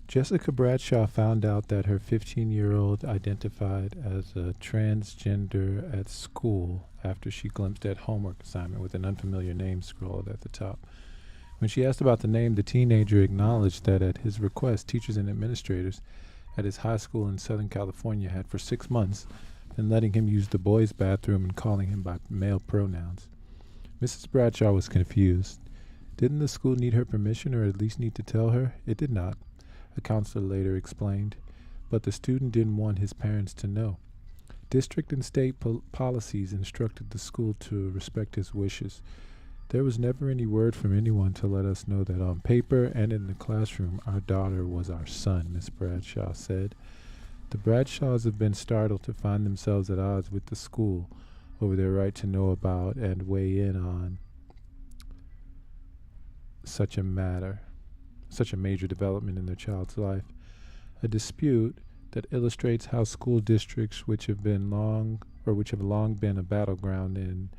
Jessica Bradshaw found out that her 15-year-old identified as a transgender at school after she glimpsed at homework assignment with an unfamiliar name scrawled at the top. When she asked about the name, the teenager acknowledged that at his request, teachers and administrators at his high school in Southern California had for 6 months been letting him use the boys' bathroom and calling him by male pronouns. Mrs. Bradshaw was confused. Didn't the school need her permission, or at least need to tell her? It did not, a counselor later explained, but the student didn't want his parents to know. District and state policies instructed the school to respect his wishes. There was never any word from anyone to let us know that on paper and in the classroom our daughter was our son, Miss Bradshaw said. The Bradshaws have been startled to find themselves at odds with the school over their right to know about and weigh in on such a major development in their child's life. A dispute that illustrates how school districts which have long been a battleground in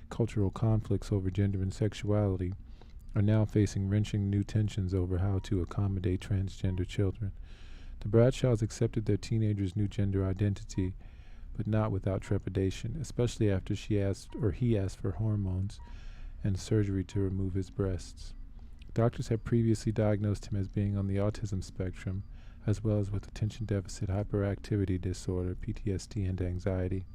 cultural conflicts over gender and sexuality are now facing wrenching new tensions over how to accommodate transgender children. The Bradshaws accepted their teenager's new gender identity, but not without trepidation, especially after he asked for hormones and surgery to remove his breasts. Doctors had previously diagnosed him as being on the autism spectrum, as well as with attention deficit hyperactivity disorder, PTSD, and anxiety.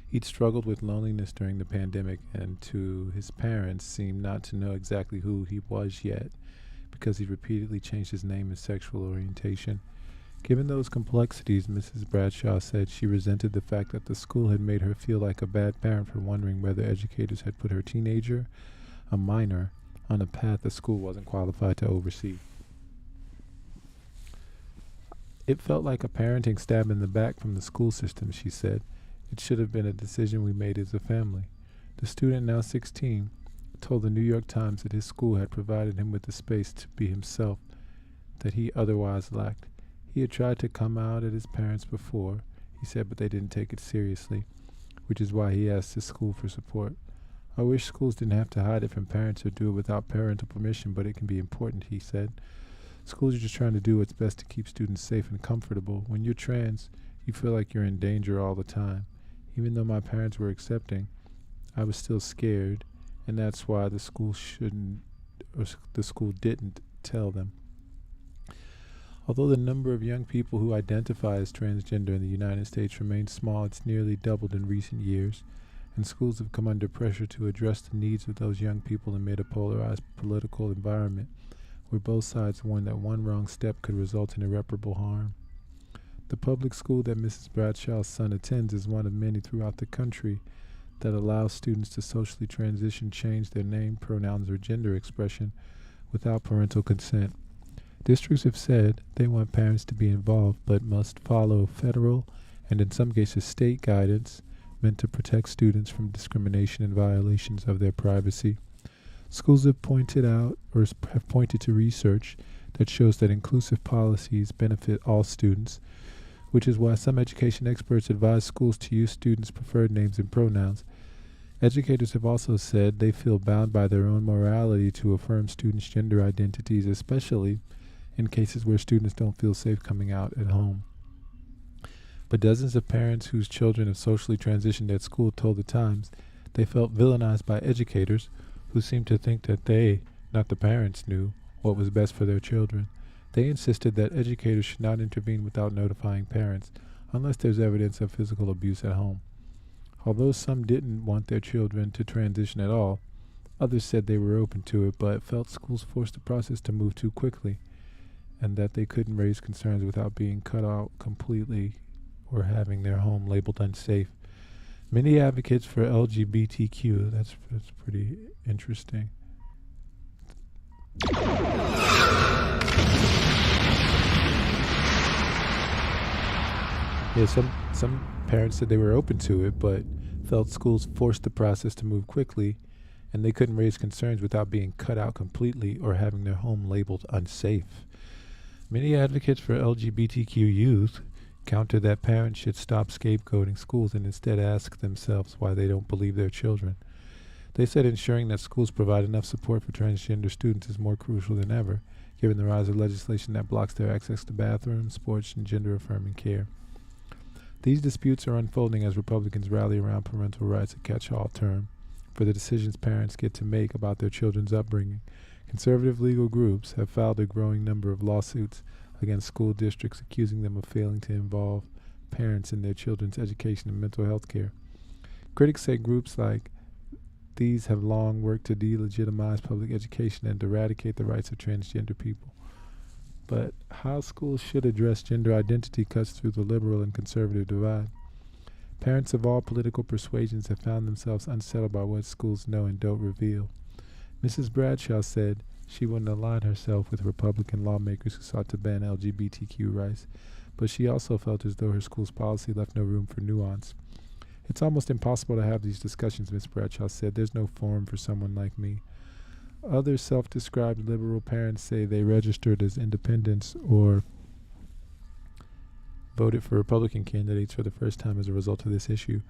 He'd struggled with loneliness during the pandemic, and to his parents seemed not to know exactly who he was yet, because he repeatedly changed his name and sexual orientation. Given those complexities, Mrs. Bradshaw said she resented the fact that the school had made her feel like a bad parent for wondering whether educators had put her teenager, a minor, on a path the school wasn't qualified to oversee. It felt like a parenting stab in the back from the school system, she said. It should have been a decision we made as a family. The student, now 16, told the New York Times that his school had provided him with the space to be himself that he otherwise lacked. He had tried to come out at his parents before, he said, but they didn't take it seriously, which is why he asked his school for support. I wish schools didn't have to hide it from parents or do it without parental permission, but it can be important, he said. Schools are just trying to do what's best to keep students safe and comfortable. When you're trans, you feel like you're in danger all the time. Even though my parents were accepting, I was still scared, and that's why the school didn't tell them. Although the number of young people who identify as transgender in the United States remains small, it's nearly doubled in recent years, and schools have come under pressure to address the needs of those young people amid a polarized political environment where both sides warn that one wrong step could result in irreparable harm. The public school that Mrs. Bradshaw's son attends is one of many throughout the country that allows students to socially transition, change their name, pronouns, or gender expression without parental consent. Districts have said they want parents to be involved, but must follow federal and in some cases state guidance meant to protect students from discrimination and violations of their privacy. Schools have pointed to research that shows that inclusive policies benefit all students, which is why some education experts advise schools to use students' preferred names and pronouns. Educators have also said they feel bound by their own morality to affirm students' gender identities, especially in cases where students don't feel safe coming out at home. But dozens of parents whose children have socially transitioned at school told the Times they felt villainized by educators who seemed to think that they, not the parents, knew what was best for their children. They insisted that educators should not intervene without notifying parents, unless there's evidence of physical abuse at home. Although some didn't want their children to transition at all, others said they were open to it, but felt schools forced the process to move too quickly, and that they couldn't raise concerns without being cut out completely or having their home labeled unsafe. Many advocates for LGBTQ, that's pretty interesting. Yeah, some parents said they were open to it, but felt schools forced the process to move quickly, and they couldn't raise concerns without being cut out completely or having their home labeled unsafe. Many advocates for LGBTQ youth counter that parents should stop scapegoating schools and instead ask themselves why they don't believe their children. They said ensuring that schools provide enough support for transgender students is more crucial than ever, given the rise of legislation that blocks their access to bathrooms, sports, and gender-affirming care. These disputes are unfolding as Republicans rally around parental rights, a catch-all term for the decisions parents get to make about their children's upbringing. Conservative legal groups have filed a growing number of lawsuits against school districts accusing them of failing to involve parents in their children's education and mental health care. Critics say groups like these have long worked to delegitimize public education and eradicate the rights of transgender people. But how schools should address gender identity cuts through the liberal and conservative divide. Parents of all political persuasions have found themselves unsettled by what schools know and don't reveal. Mrs. Bradshaw said she wouldn't align herself with Republican lawmakers who sought to ban LGBTQ rights, but she also felt as though her school's policy left no room for nuance. It's almost impossible to have these discussions, Ms. Bradshaw said. There's no forum for someone like me. Other self-described liberal parents say they registered as independents or voted for Republican candidates for the first time as a result of this issue.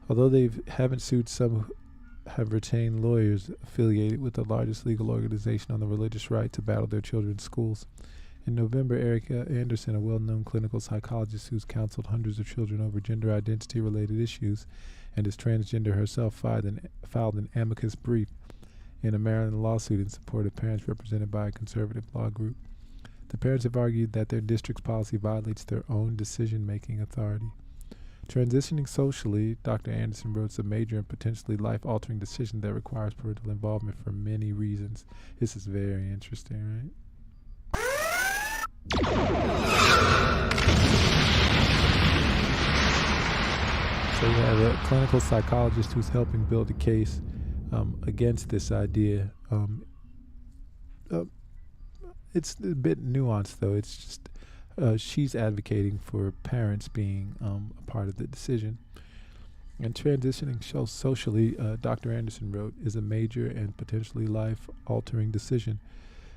Although they haven't sued, some have retained lawyers affiliated with the largest legal organization on the religious right to battle their children's schools. In November, Erica Anderson, a well-known clinical psychologist who's counseled hundreds of children over gender identity-related issues and is transgender herself, filed an amicus brief in a Maryland lawsuit in support of parents represented by a conservative law group. The parents have argued that their district's policy violates their own decision-making authority. Transitioning socially, Dr. Anderson wrote, is a major and potentially life-altering decision that requires parental involvement for many reasons. This is very interesting, right? So you have a clinical psychologist who's helping build a case against this idea. It's a bit nuanced, though. It's just she's advocating for parents being a part of the decision. And transitioning socially, Dr. Anderson wrote, is a major and potentially life-altering decision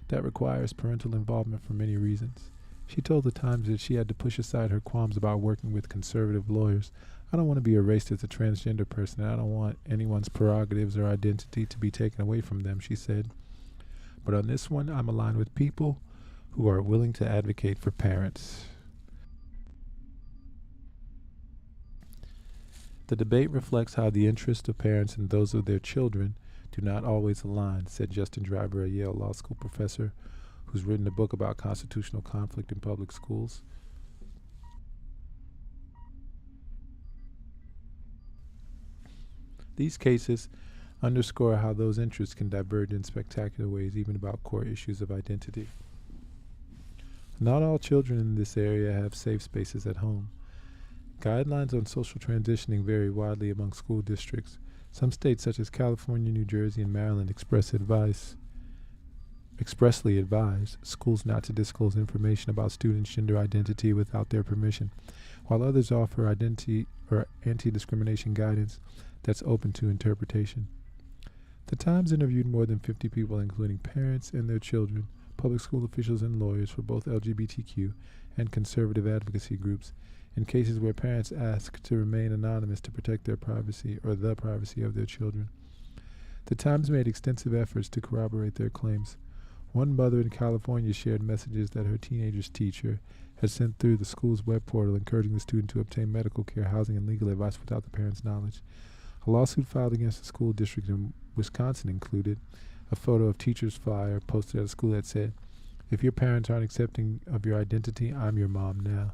that requires parental involvement for many reasons. She told the Times that she had to push aside her qualms about working with conservative lawyers. I don't want to be erased as a transgender person, and I don't want anyone's prerogatives or identity to be taken away from them, she said. But on this one, I'm aligned with people who are willing to advocate for parents. The debate reflects how the interests of parents and those of their children do not always align, said Justin Driver, a Yale Law School professor who's written a book about constitutional conflict in public schools. These cases underscore how those interests can diverge in spectacular ways, even about core issues of identity. Not all children in this area have safe spaces at home. Guidelines on social transitioning vary widely among school districts. Some states, such as California, New Jersey, and Maryland, expressly advise schools not to disclose information about students' gender identity without their permission, while others offer identity or anti-discrimination guidance that's open to interpretation. The Times interviewed more than 50 people, including parents and their children, public school officials, and lawyers for both LGBTQ and conservative advocacy groups, in cases where parents ask to remain anonymous to protect their privacy or the privacy of their children. The Times made extensive efforts to corroborate their claims. One mother in California shared messages that her teenager's teacher had sent through the school's web portal encouraging the student to obtain medical care, housing, and legal advice without the parent's knowledge. A lawsuit filed against the school district in Wisconsin included a photo of teacher's flyer posted at a school that said, "If your parents aren't accepting of your identity, I'm your mom now."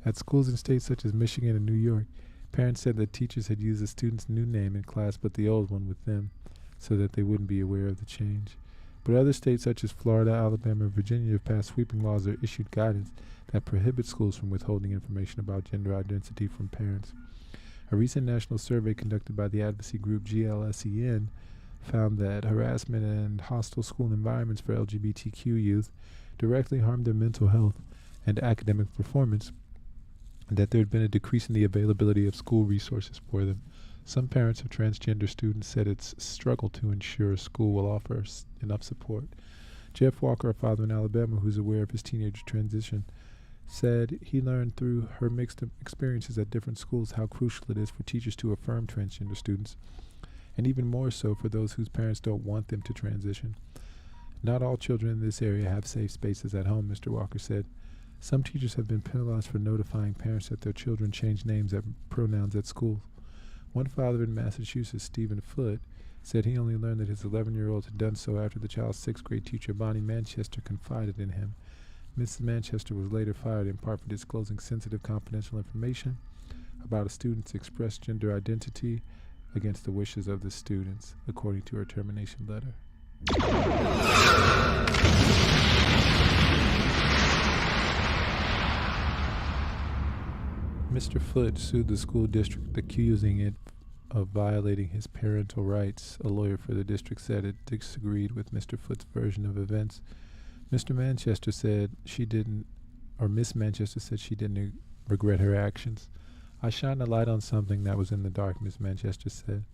At schools in states such as Michigan and New York, parents said that teachers had used the student's new name in class but the old one with them so that they wouldn't be aware of the change. But other states such as Florida, Alabama, and Virginia have passed sweeping laws or issued guidance that prohibit schools from withholding information about gender identity from parents. A recent national survey conducted by the advocacy group GLSEN found that harassment and hostile school environments for LGBTQ youth directly harmed their mental health and academic performance, and that there had been a decrease in the availability of school resources for them. Some parents of transgender students said it's struggled to ensure a school will offer enough support. Jeff Walker, a father in Alabama who's aware of his teenage transition, said he learned through her mixed experiences at different schools how crucial it is for teachers to affirm transgender students, and even more so for those whose parents don't want them to transition. Not all children in this area have safe spaces at home, Mr. Walker said. Some teachers have been penalized for notifying parents that their children change names and pronouns at school. One father in Massachusetts, Stephen Foote, said he only learned that his 11-year-old had done so after the child's 6th grade teacher, Bonnie Manchester, confided in him. Mrs. Manchester was later fired in part for disclosing sensitive confidential information about a student's expressed gender identity against the wishes of the students, according to her termination letter. Mr. Foote sued the school district, accusing it of violating his parental rights. A lawyer for the district said it disagreed with Mr. Foote's version of events. Miss Manchester said she didn't regret her actions. "I shined a light on something that was in the dark," Miss Manchester said.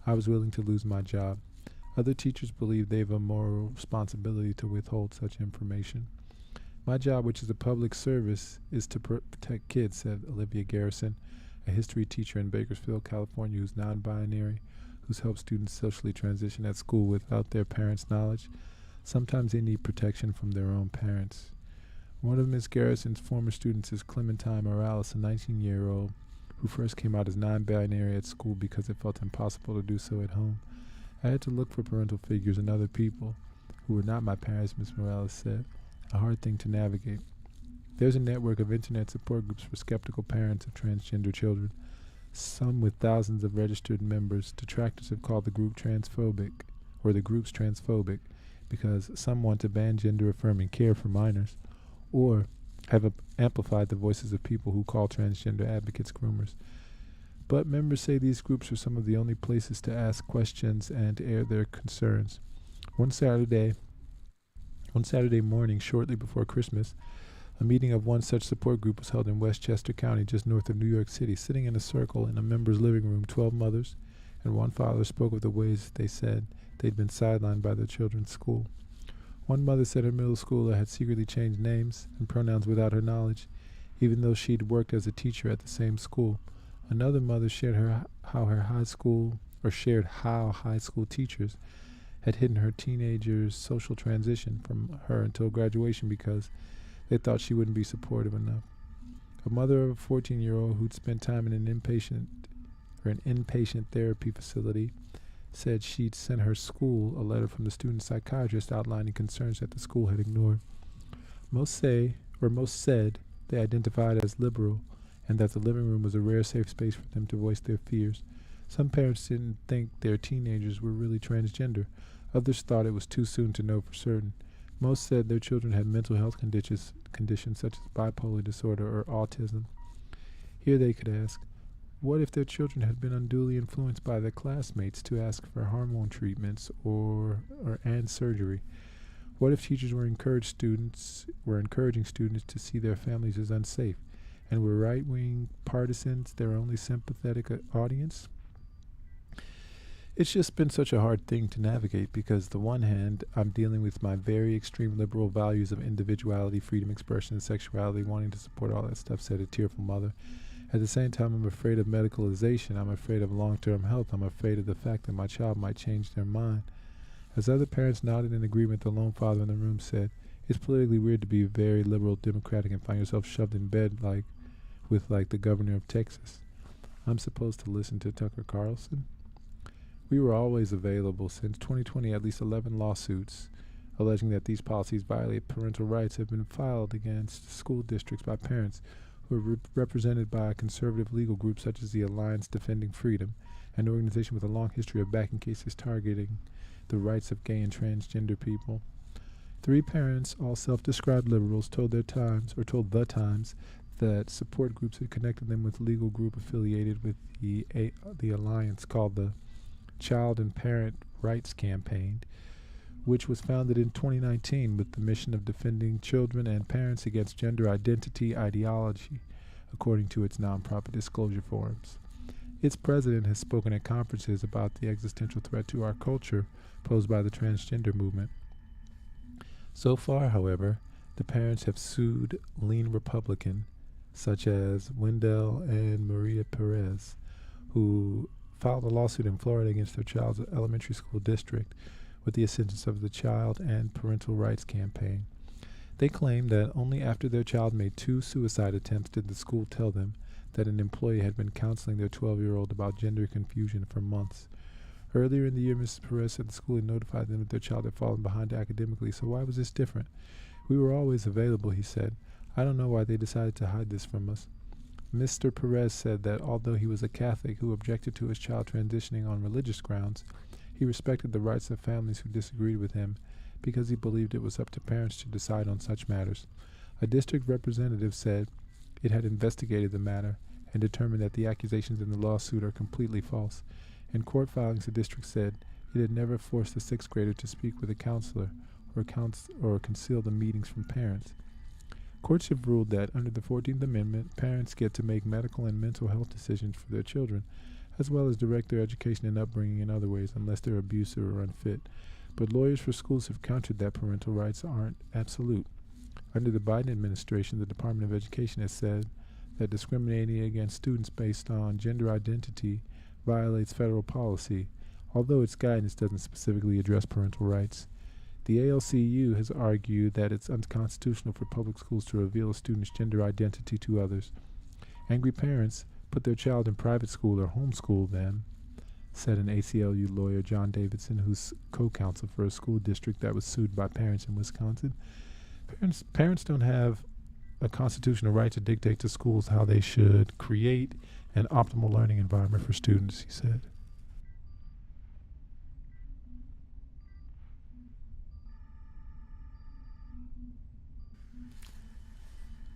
"I was willing to lose my job. Other teachers believe they have a moral responsibility to withhold such information. My job, which is a public service, is to protect kids," said Olivia Garrison, a history teacher in Bakersfield, California, who's non-binary, who's helped students socially transition at school without their parents' knowledge. Sometimes they need protection from their own parents. One of Ms. Garrison's former students is Clementine Morales, a 19-year-old who first came out as non-binary at school because it felt impossible to do so at home. "I had to look for parental figures and other people who were not my parents," Ms. Morales said. "A hard thing to navigate." There's a network of internet support groups for skeptical parents of transgender children, some with thousands of registered members. Detractors have called the group transphobic, or the groups transphobic, because some want to ban gender-affirming care for minors, or have amplified the voices of people who call transgender advocates groomers. But members say these groups are some of the only places to ask questions and air their concerns. One Saturday morning, shortly before Christmas, a meeting of one such support group was held in Westchester County, just north of New York City. Sitting in a circle in a member's living room, 12 mothers and one father spoke of the ways they said they'd been sidelined by their children's school. One mother said her middle schooler had secretly changed names and pronouns without her knowledge, even though she'd worked as a teacher at the same school. Another mother shared how high school teachers had hidden her teenager's social transition from her until graduation because they thought she wouldn't be supportive enough. A mother of a 14-year-old who'd spent time in an inpatient therapy facility said she'd sent her school a letter from the student psychiatrist outlining concerns that the school had ignored. Most said they identified as liberal and that the living room was a rare safe space for them to voice their fears. Some parents didn't think their teenagers were really transgender. Others thought it was too soon to know for certain. Most said their children had mental health conditions such as bipolar disorder or autism. Here they could ask, what if their children had been unduly influenced by their classmates to ask for hormone treatments and surgery? What if teachers were encouraging students to see their families as unsafe, and were right-wing partisans their only sympathetic audience? It's just been such a hard thing to navigate because, the one hand, I'm dealing with my very extreme liberal values of individuality, freedom, expression, and sexuality, wanting to support all that stuff, said a tearful mother. At the same time, I'm afraid of medicalization. I'm afraid of long-term health. I'm afraid of the fact that my child might change their mind. As other parents nodded in agreement, the lone father in the room said, it's politically weird to be very liberal democratic and find yourself shoved in bed with the governor of Texas. I'm supposed to listen to Tucker Carlson? We were always available. Since 2020, at least 11 lawsuits alleging that these policies violate parental rights have been filed against school districts by parents who are represented by a conservative legal group such as the Alliance Defending Freedom, an organization with a long history of backing cases targeting the rights of gay and transgender people. 3 parents, all self-described liberals, told The Times that support groups had connected them with a legal group affiliated with the alliance called the Child and Parent Rights Campaign, which was founded in 2019 with the mission of defending children and parents against gender identity ideology, according to its nonprofit disclosure forms. Its president has spoken at conferences about the existential threat to our culture posed by the transgender movement. So far, however, the parents have sued lean Republican, such as Wendell and Maria Perez, who filed a lawsuit in Florida against their child's elementary school district with the assistance of the Child and Parental Rights Campaign. They claim that only after their child made 2 suicide attempts did the school tell them that an employee had been counseling their 12-year-old about gender confusion for months. Earlier in the year, Mrs. Perez said the school had notified them that their child had fallen behind academically, so why was this different? We were always available, he said. I don't know why they decided to hide this from us. Mr. Perez said that although he was a Catholic who objected to his child transitioning on religious grounds, he respected the rights of families who disagreed with him because he believed it was up to parents to decide on such matters. A district representative said it had investigated the matter and determined that the accusations in the lawsuit are completely false. In court filings, the district said it had never forced a 6th grader to speak with a counselor or conceal the meetings from parents. Courts have ruled that under the 14th Amendment, parents get to make medical and mental health decisions for their children, as well as direct their education and upbringing in other ways unless they're abusive or unfit. But lawyers for schools have countered that parental rights aren't absolute. Under the Biden administration, the Department of Education has said that discriminating against students based on gender identity violates federal policy, although its guidance doesn't specifically address parental rights. The ALCU has argued that it's unconstitutional for public schools to reveal a student's gender identity to others. Angry parents put their child in private school or homeschool them, said an ACLU lawyer, John Davidson, who's co-counsel for a school district that was sued by parents in Wisconsin. Parents don't have a constitutional right to dictate to schools how they should create an optimal learning environment for students, he said.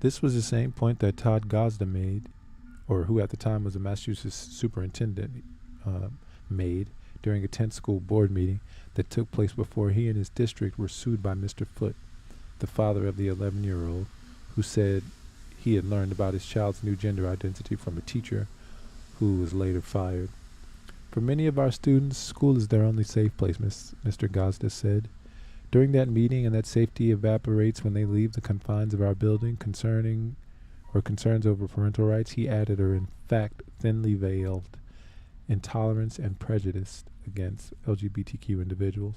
This was the same point that Todd Gosda made, or who at the time was a Massachusetts superintendent, made during a 10th school board meeting that took place before he and his district were sued by Mr. Foote, the father of the 11-year-old, who said he had learned about his child's new gender identity from a teacher who was later fired. For many of our students, school is their only safe place, Mr. Gosda said. During that meeting, and that safety evaporates when they leave the confines of our building, concerns over parental rights, he added, are in fact thinly veiled intolerance and prejudice against LGBTQ individuals.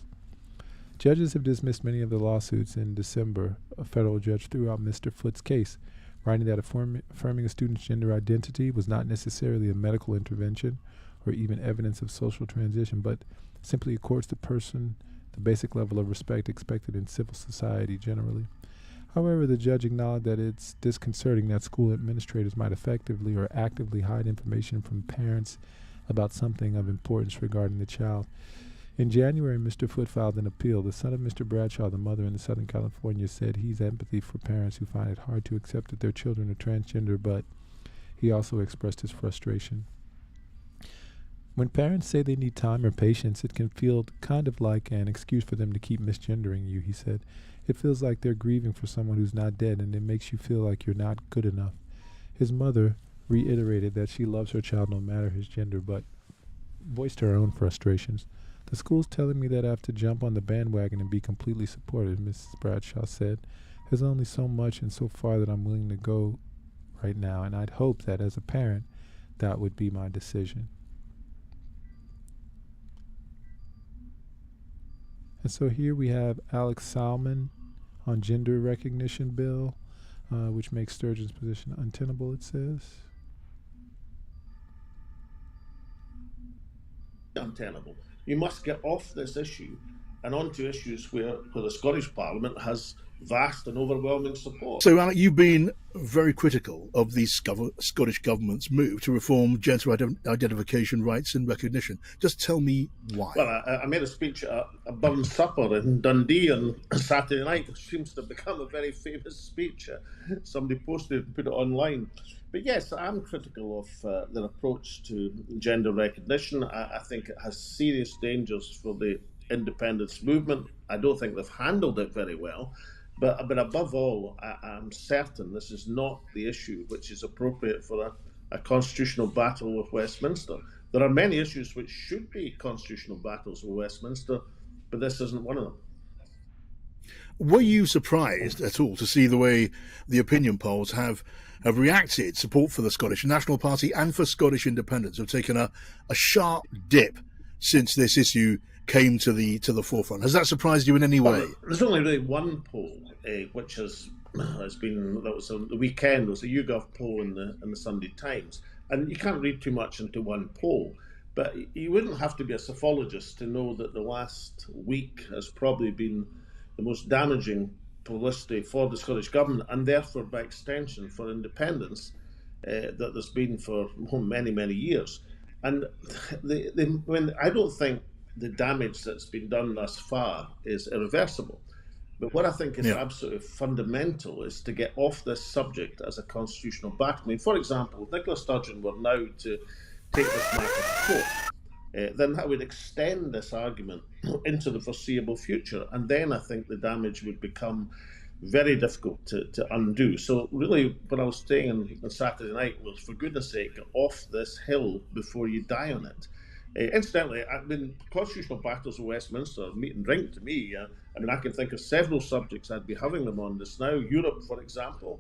Judges have dismissed many of the lawsuits. In December, a federal judge threw out Mr. Foote's case, writing that affirming a student's gender identity was not necessarily a medical intervention or even evidence of social transition, but simply accords the person the basic level of respect expected in civil society generally. However, the judge acknowledged that it's disconcerting that school administrators might effectively or actively hide information from parents about something of importance regarding the child. In January, Mr. Foote filed an appeal. The son of Mr. Bradshaw, the mother in Southern California, said he's empathy for parents who find it hard to accept that their children are transgender, but he also expressed his frustration. When parents say they need time or patience, it can feel kind of like an excuse for them to keep misgendering you, he said. It feels like they're grieving for someone who's not dead, and it makes you feel like you're not good enough. His mother reiterated that she loves her child no matter his gender, but voiced her own frustrations. The school's telling me that I have to jump on the bandwagon and be completely supportive, Mrs. Bradshaw said. There's only so much and so far that I'm willing to go right now, and I'd hope that as a parent, that would be my decision. And so here we have Alex Salmon on gender recognition bill, which makes Sturgeon's position untenable, it says. Untenable. You must get off this issue and onto issues where the Scottish Parliament has vast and overwhelming support. So, Alec, you've been very critical of the Scottish Government's move to reform gender identification rights and recognition. Just tell me why. Well, I made a speech at a Burn Supper in Dundee on Saturday night, which seems to have become a very famous speech. Somebody posted it and put it online. But yes, I'm critical of their approach to gender recognition. I think it has serious dangers for the independence movement. I don't think they've handled it very well. But above all, I'm certain this is not the issue which is appropriate for a constitutional battle with Westminster. There are many issues which should be constitutional battles with Westminster, but this isn't one of them. Were you surprised at all to see the way the opinion polls have reacted? Support for the Scottish National Party and for Scottish independence have taken a sharp dip since this issue came to the forefront. Has that surprised you in any way? Well, there's only really one poll which has been, that was the weekend, it was a YouGov poll in the Sunday Times, and you can't read too much into one poll, but you wouldn't have to be a psophologist to know that the last week has probably been the most damaging publicity for the Scottish Government, and therefore by extension for independence, that there's been for many, many years. And I don't think the damage that's been done thus far is irreversible. But what I think is absolutely fundamental is to get off this subject as a constitutional battle. I mean, for example, if Nicola Sturgeon were now to take this matter to court, then that would extend this argument into the foreseeable future. And then I think the damage would become very difficult to undo. So really, what I was saying on Saturday night was, for goodness sake, get off this hill before you die on it. Incidentally, I mean, constitutional battles in Westminster are meat and drink to me. I mean, I can think of several subjects I'd be having them on this now. Europe, for example,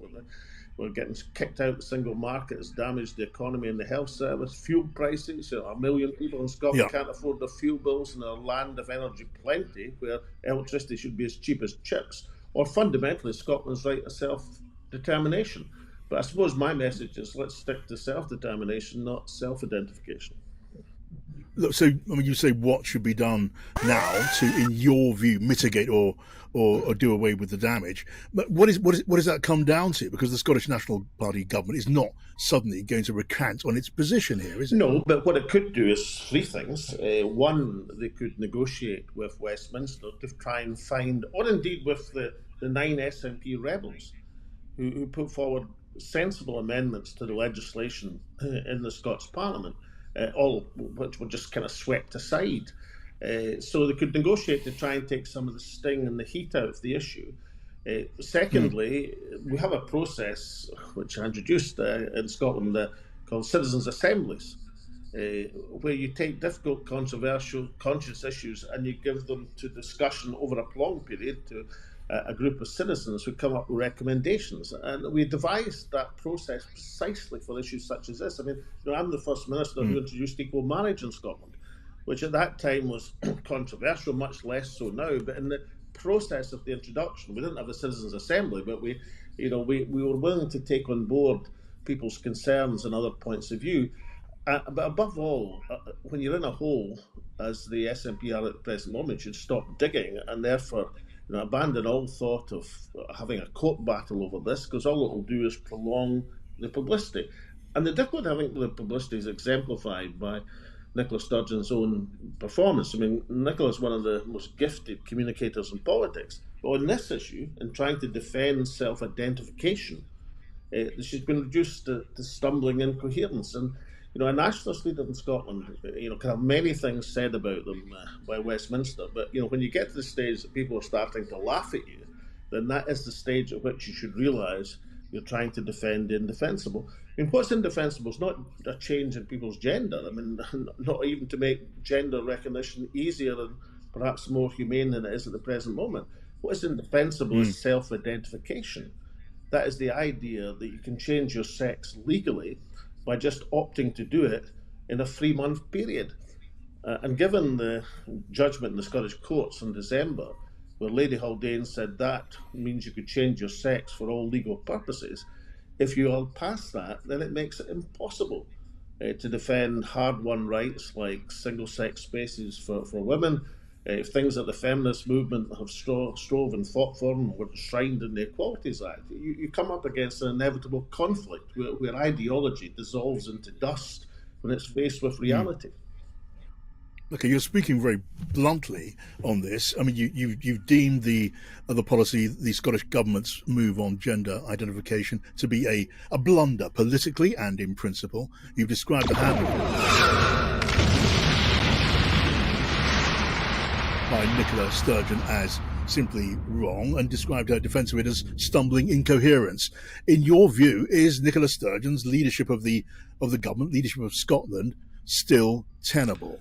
we're getting kicked out. The single market has damaged the economy and the health service. Fuel prices, 1 million people in Scotland can't afford their fuel bills in a land of energy plenty, where electricity should be as cheap as chips. Or fundamentally, Scotland's right to self-determination. But I suppose my message is, let's stick to self-determination, not self-identification. Look, so I mean, you say what should be done now to, in your view, mitigate or do away with the damage. But what does that come down to? Because the Scottish National Party government is not suddenly going to recant on its position here, is it? No, but what it could do is three things. One, they could negotiate with Westminster to try and find, or indeed with the 9 SNP rebels, who put forward sensible amendments to the legislation in the Scots Parliament. All which were just kind of swept aside. So they could negotiate to try and take some of the sting and the heat out of the issue. Secondly, we have a process which I introduced in Scotland called citizens' assemblies, where you take difficult, controversial, conscious issues and you give them to discussion over a prolonged period to a group of citizens who come up with recommendations. And we devised that process precisely for issues such as this. I mean, I'm the first minister who introduced equal marriage in Scotland. which at that time was controversial, much less so now. But in the process of the introduction, we didn't have a citizens' assembly, but we were willing to take on board people's concerns and other points of view. But above all, when you're in a hole, as the SNP are at the present moment, you should stop digging and therefore abandon all thought of having a court battle over this, because all it will do is prolong the publicity. And the difficulty, I think, the publicity is exemplified by Nicola Sturgeon's own performance. I mean, Nicola is one of the most gifted communicators in politics. But on this issue, in trying to defend self-identification, she's been reduced to stumbling incoherence. And a nationalist leader in Scotland, can have many things said about them by Westminster, but when you get to the stage that people are starting to laugh at you, then that is the stage at which you should realise you're trying to defend the indefensible. I mean, what's indefensible is not a change in people's gender. I mean, not even to make gender recognition easier and perhaps more humane than it is at the present moment. What is indefensible is self-identification. That is the idea that you can change your sex legally by just opting to do it in a 3-month period. And given the judgment in the Scottish courts in December, where Lady Haldane said that means you could change your sex for all legal purposes, if you are past that, then it makes it impossible to defend hard-won rights like single-sex spaces for women, things that the feminist movement have strove and fought for and were enshrined in the Equalities Act. You come up against an inevitable conflict where ideology dissolves into dust when it's faced with reality. Okay, you're speaking very bluntly on this. I mean, you've deemed the policy, the Scottish Government's move on gender identification, to be a blunder politically and in principle. You've described the handling by Nicola Sturgeon as simply wrong and described her defence of it as stumbling incoherence. In your view, is Nicola Sturgeon's leadership of the government, leadership of Scotland, still tenable?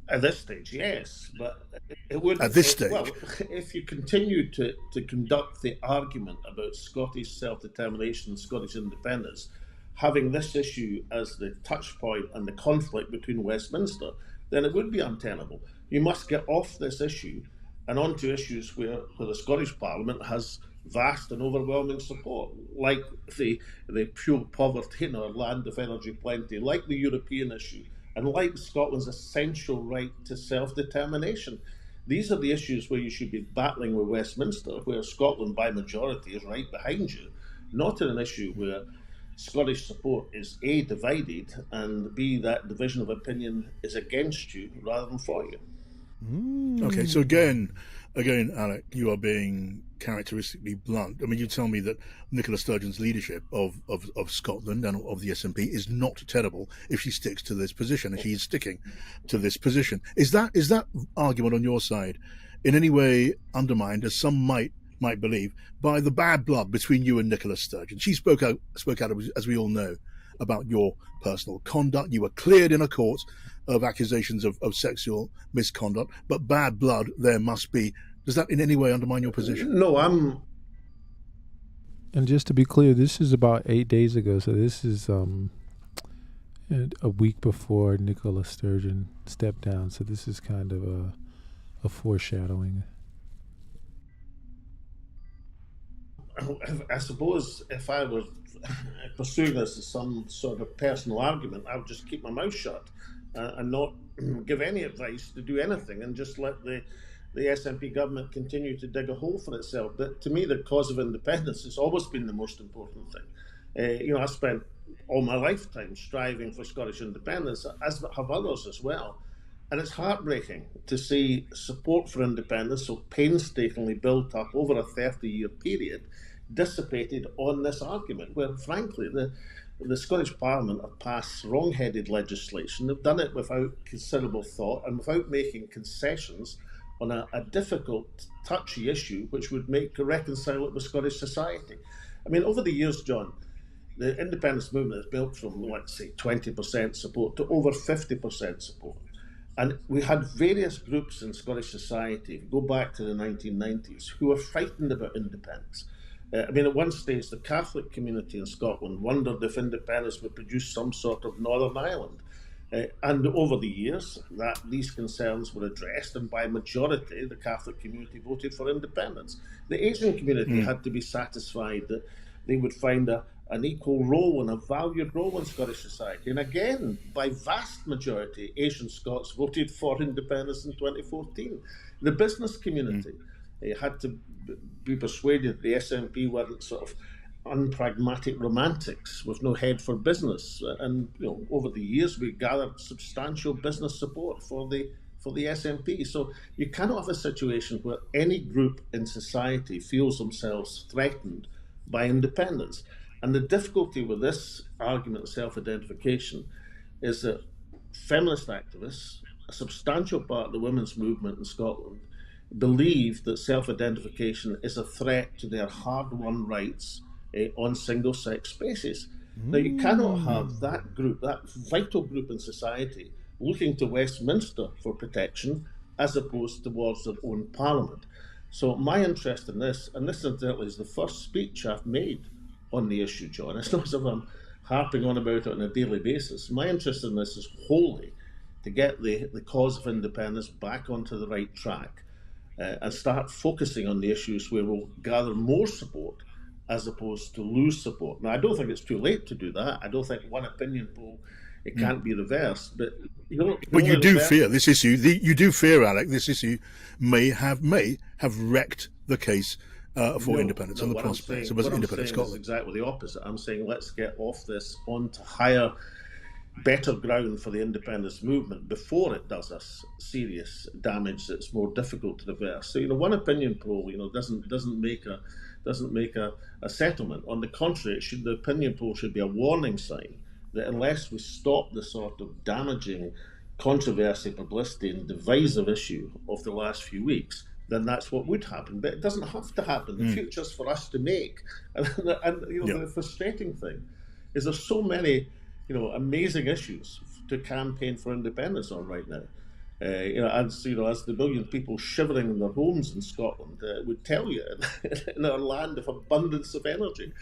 At this stage, yes, but it would. At this stage, well, if you continue to conduct the argument about Scottish self-determination and Scottish independence, having this issue as the touch point and the conflict between Westminster, then it would be untenable. You must get off this issue and onto issues where the Scottish Parliament has vast and overwhelming support, like the pure poverty in our land of energy plenty, like the European issue, and like Scotland's essential right to self-determination. These are the issues where you should be battling with Westminster, where Scotland by majority is right behind you, not in an issue where Scottish support is A, divided, and B, that division of opinion is against you rather than for you. Okay, so again, Alec, you are being characteristically blunt. I mean, you tell me that Nicola Sturgeon's leadership of Scotland and of the SNP is not tenable if she sticks to this position, and she's sticking to this position. Is that argument on your side in any way undermined, as some might believe, by the bad blood between you and Nicola Sturgeon? She spoke out, as we all know, about your personal conduct. You were cleared in a court of accusations of sexual misconduct, but bad blood there must be. Does that in any way undermine your position? No, And just to be clear, this is about 8 days ago, so this is a week before Nicola Sturgeon stepped down, so this is kind of a foreshadowing. I suppose if I were pursuing this as some sort of personal argument, I would just keep my mouth shut and not give any advice to do anything and just let the SNP government continue to dig a hole for itself. But to me, the cause of independence has always been the most important thing. I spent all my lifetime striving for Scottish independence, as have others as well. And it's heartbreaking to see support for independence, so painstakingly built up over a 30-year period, dissipated on this argument, where frankly the Scottish Parliament have passed wrong-headed legislation. They've done it without considerable thought and without making concessions on a difficult, touchy issue which would reconcile it with Scottish society. I mean, over the years, John, the independence movement has built from, let's say, 20% support to over 50% support. And we had various groups in Scottish society, go back to the 1990s, who were frightened about independence. At one stage, the Catholic community in Scotland wondered if independence would produce some sort of Northern Ireland. And over the years, these concerns were addressed, and by a majority, the Catholic community voted for independence. The Asian community had to be satisfied that they would find an equal role and a valued role in Scottish society. And again, by vast majority, Asian Scots voted for independence in 2014. The business community had to be persuaded that the SNP weren't sort of unpragmatic romantics with no head for business. And over the years, we gathered substantial business support for the SNP. So you cannot have a situation where any group in society feels themselves threatened by independence. And the difficulty with this argument of self-identification is that feminist activists, a substantial part of the women's movement in Scotland, believe that self-identification is a threat to their hard-won rights on single-sex spaces. Now, you cannot have that group, that vital group in society, looking to Westminster for protection as opposed towards their own parliament. So my interest in this, and this incidentally is the first speech I've made on the issue, John. It's not as if I'm harping on about it on a daily basis. My interest in this is wholly to get the cause of independence back onto the right track and start focusing on the issues where we'll gather more support as opposed to lose support. Now, I don't think it's too late to do that. I don't think one opinion poll, it can't be reversed. But you do fear this issue. You do fear, Alec, this issue may have wrecked the case for independence and the prospects of independent Scotland. Exactly the opposite. I'm saying let's get off this onto higher, better ground for the independence movement before it does us serious damage that's more difficult to reverse. So one opinion poll doesn't make a settlement. On the contrary, the opinion poll should be a warning sign that unless we stop the sort of damaging controversy, publicity and divisive issue of the last few weeks, then that's what would happen. But it doesn't have to happen. The future's for us to make. And the frustrating thing is there's so many amazing issues to campaign for independence on right now. As the million people shivering in their homes in Scotland would tell you, in our land of abundance of energy.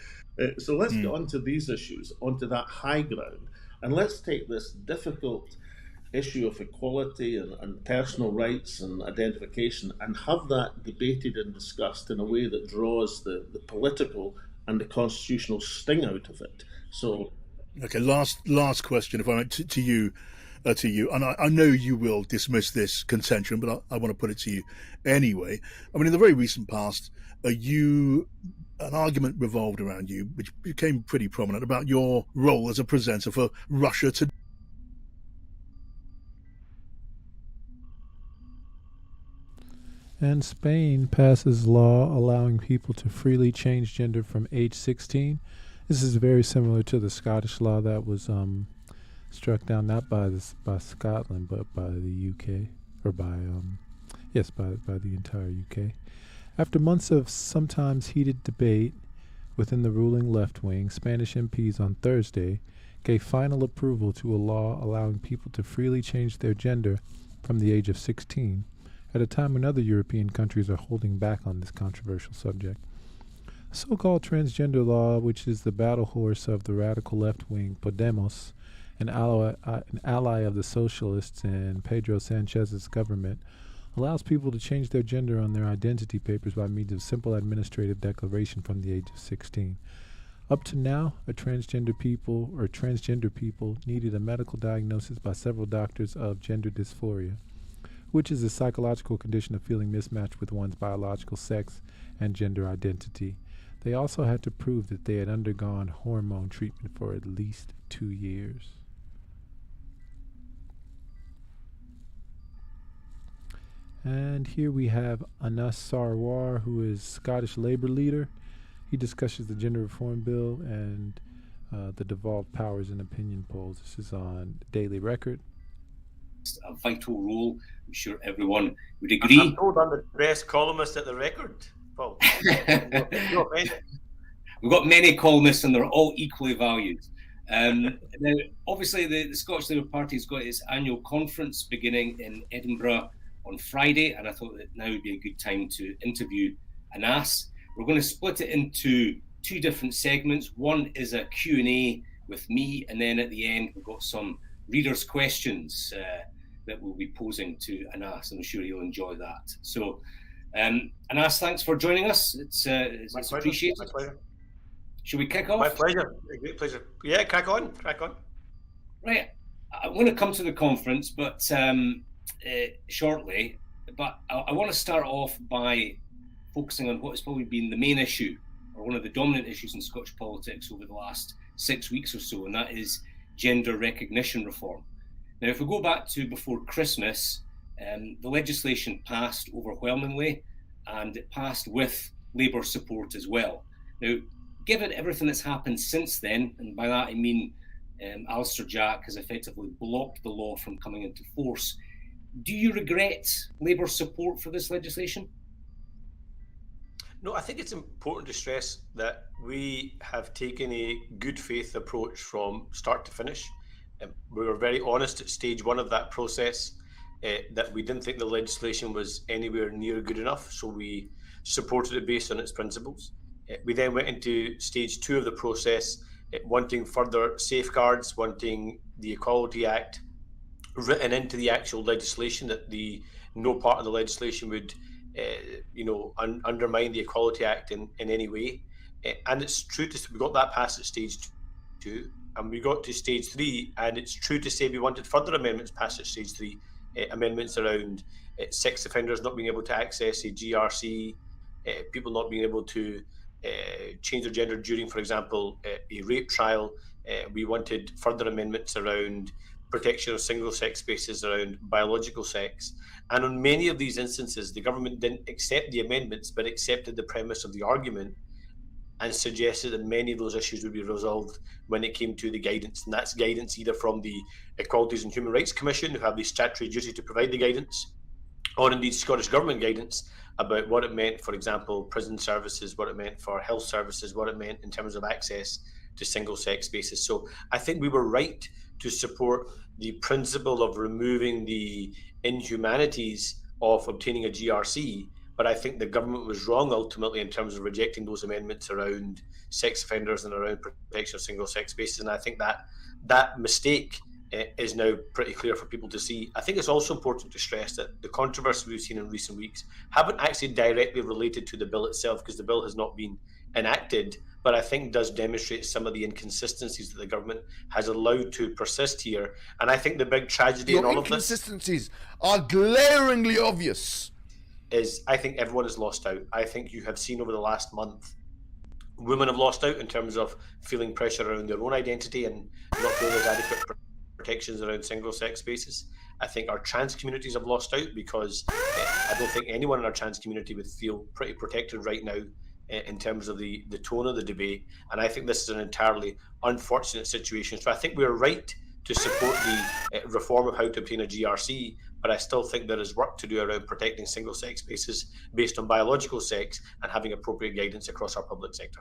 So let's get onto these issues, onto that high ground, and let's take this difficult issue of equality and personal rights and identification and have that debated and discussed in a way that draws the political and the constitutional sting out of it. So, okay, last question, if I might, to you, and I know you will dismiss this contention, but I want to put it to you anyway. I mean, in the very recent past, an argument revolved around you, which became pretty prominent, about your role as a presenter for Russia Today. And Spain passes law allowing people to freely change gender from age 16. This is very similar to the Scottish law that was struck down not by Scotland but by the UK, or by the entire UK. After months of sometimes heated debate within the ruling left wing, Spanish MPs on Thursday gave final approval to a law allowing people to freely change their gender from the age of 16. At a time when other European countries are holding back on this controversial subject. The so-called transgender law, which is the battle horse of the radical left-wing Podemos, an ally of the socialists in Pedro Sanchez's government, allows people to change their gender on their identity papers by means of simple administrative declaration from the age of 16. Up to now, transgender people needed a medical diagnosis by several doctors of gender dysphoria, which is a psychological condition of feeling mismatched with one's biological sex and gender identity. They also had to prove that they had undergone hormone treatment for at least 2 years. And here we have Anas Sarwar, who is Scottish Labour leader. He discusses the gender reform bill and the devolved powers in opinion polls. This is on Daily Record. A vital role. I'm sure everyone would agree. I'm told I'm the best columnist at the Record, Paul. We've got many columnists and they're all equally valued. Now, obviously, the Scottish Labour Party has got its annual conference beginning in Edinburgh on Friday, and I thought that now would be a good time to interview Anas. We're going to split it into two different segments. One is a Q&A with me, and then at the end we've got some readers' questions that we'll be posing to Anas, and I'm sure he'll enjoy that. So, Anas, thanks for joining us. It's appreciated. My pleasure. Should we kick off? My pleasure. A great pleasure. Yeah, crack on. Right. I want to come to the conference, but shortly. But I want to start off by focusing on what has probably been the main issue, or one of the dominant issues in Scottish politics over the last 6 weeks or so, and that is gender recognition reform. Now, if we go back to before Christmas, the legislation passed overwhelmingly, and it passed with Labour support as well. Now, given everything that's happened since then, and by that I mean Alistair Jack has effectively blocked the law from coming into force, do you regret Labour support for this legislation? No, I think it's important to stress that we have taken a good faith approach from start to finish. We were very honest at stage one of that process that we didn't think the legislation was anywhere near good enough, so we supported it based on its principles. We then went into stage two of the process, wanting further safeguards, wanting the Equality Act written into the actual legislation, that no part of the legislation would undermine the Equality Act in any way. And it's true we got that passed at stage two, and we got to stage three, and it's true to say we wanted further amendments passed at stage three, amendments around sex offenders not being able to access a GRC, people not being able to change their gender during, for example, a rape trial. We wanted further amendments around protection of single-sex spaces, around biological sex. And on many of these instances, the government didn't accept the amendments, but accepted the premise of the argument and suggested that many of those issues would be resolved when it came to the guidance. And that's guidance either from the Equalities and Human Rights Commission, who have the statutory duty to provide the guidance, or indeed Scottish Government guidance about what it meant, for example, prison services, what it meant for health services, what it meant in terms of access to single-sex spaces. So I think we were right to support the principle of removing the inhumanities of obtaining a GRC, but I think the government was wrong ultimately in terms of rejecting those amendments around sex offenders and around protection of single-sex spaces. And I think that mistake is now pretty clear for people to see. I think it's also important to stress that the controversy we've seen in recent weeks haven't actually directly related to the bill itself, because the bill has not been enacted, but I think does demonstrate some of the inconsistencies that the government has allowed to persist here. And I think the big tragedy in all of this... inconsistencies are glaringly obvious. ...is I think everyone has lost out. I think you have seen over the last month, women have lost out in terms of feeling pressure around their own identity and not feeling there's adequate protections around single-sex spaces. I think our trans communities have lost out because I don't think anyone in our trans community would feel pretty protected right now in terms of the tone of the debate. And I think this is an entirely unfortunate situation. So I think we're right to support the reform of how to obtain a GRC, but I still think there is work to do around protecting single-sex spaces based on biological sex and having appropriate guidance across our public sector.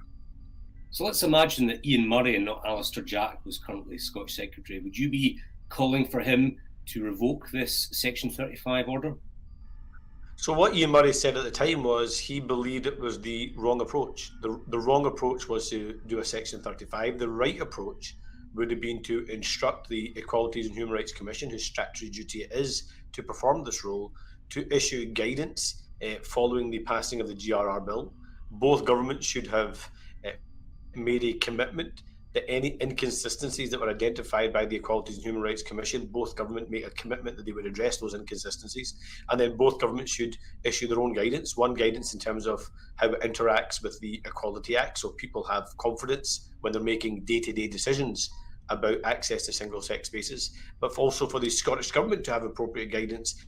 So let's imagine that Ian Murray and not Alistair Jack was currently Scottish Secretary. Would you be calling for him to revoke this Section 35 order? So what Ian Murray said at the time was he believed it was the wrong approach. The wrong approach was to do a Section 35. The right approach would have been to instruct the Equalities and Human Rights Commission, whose statutory duty it is to perform this role, to issue guidance following the passing of the GRR bill. Both governments should have made a commitment that any inconsistencies that were identified by the Equalities and Human Rights Commission, both government make a commitment that they would address those inconsistencies, and then both governments should issue their own guidance. One guidance in terms of how it interacts with the Equality Act, so people have confidence when they're making day-to-day decisions about access to single-sex spaces, but also for the Scottish Government to have appropriate guidance,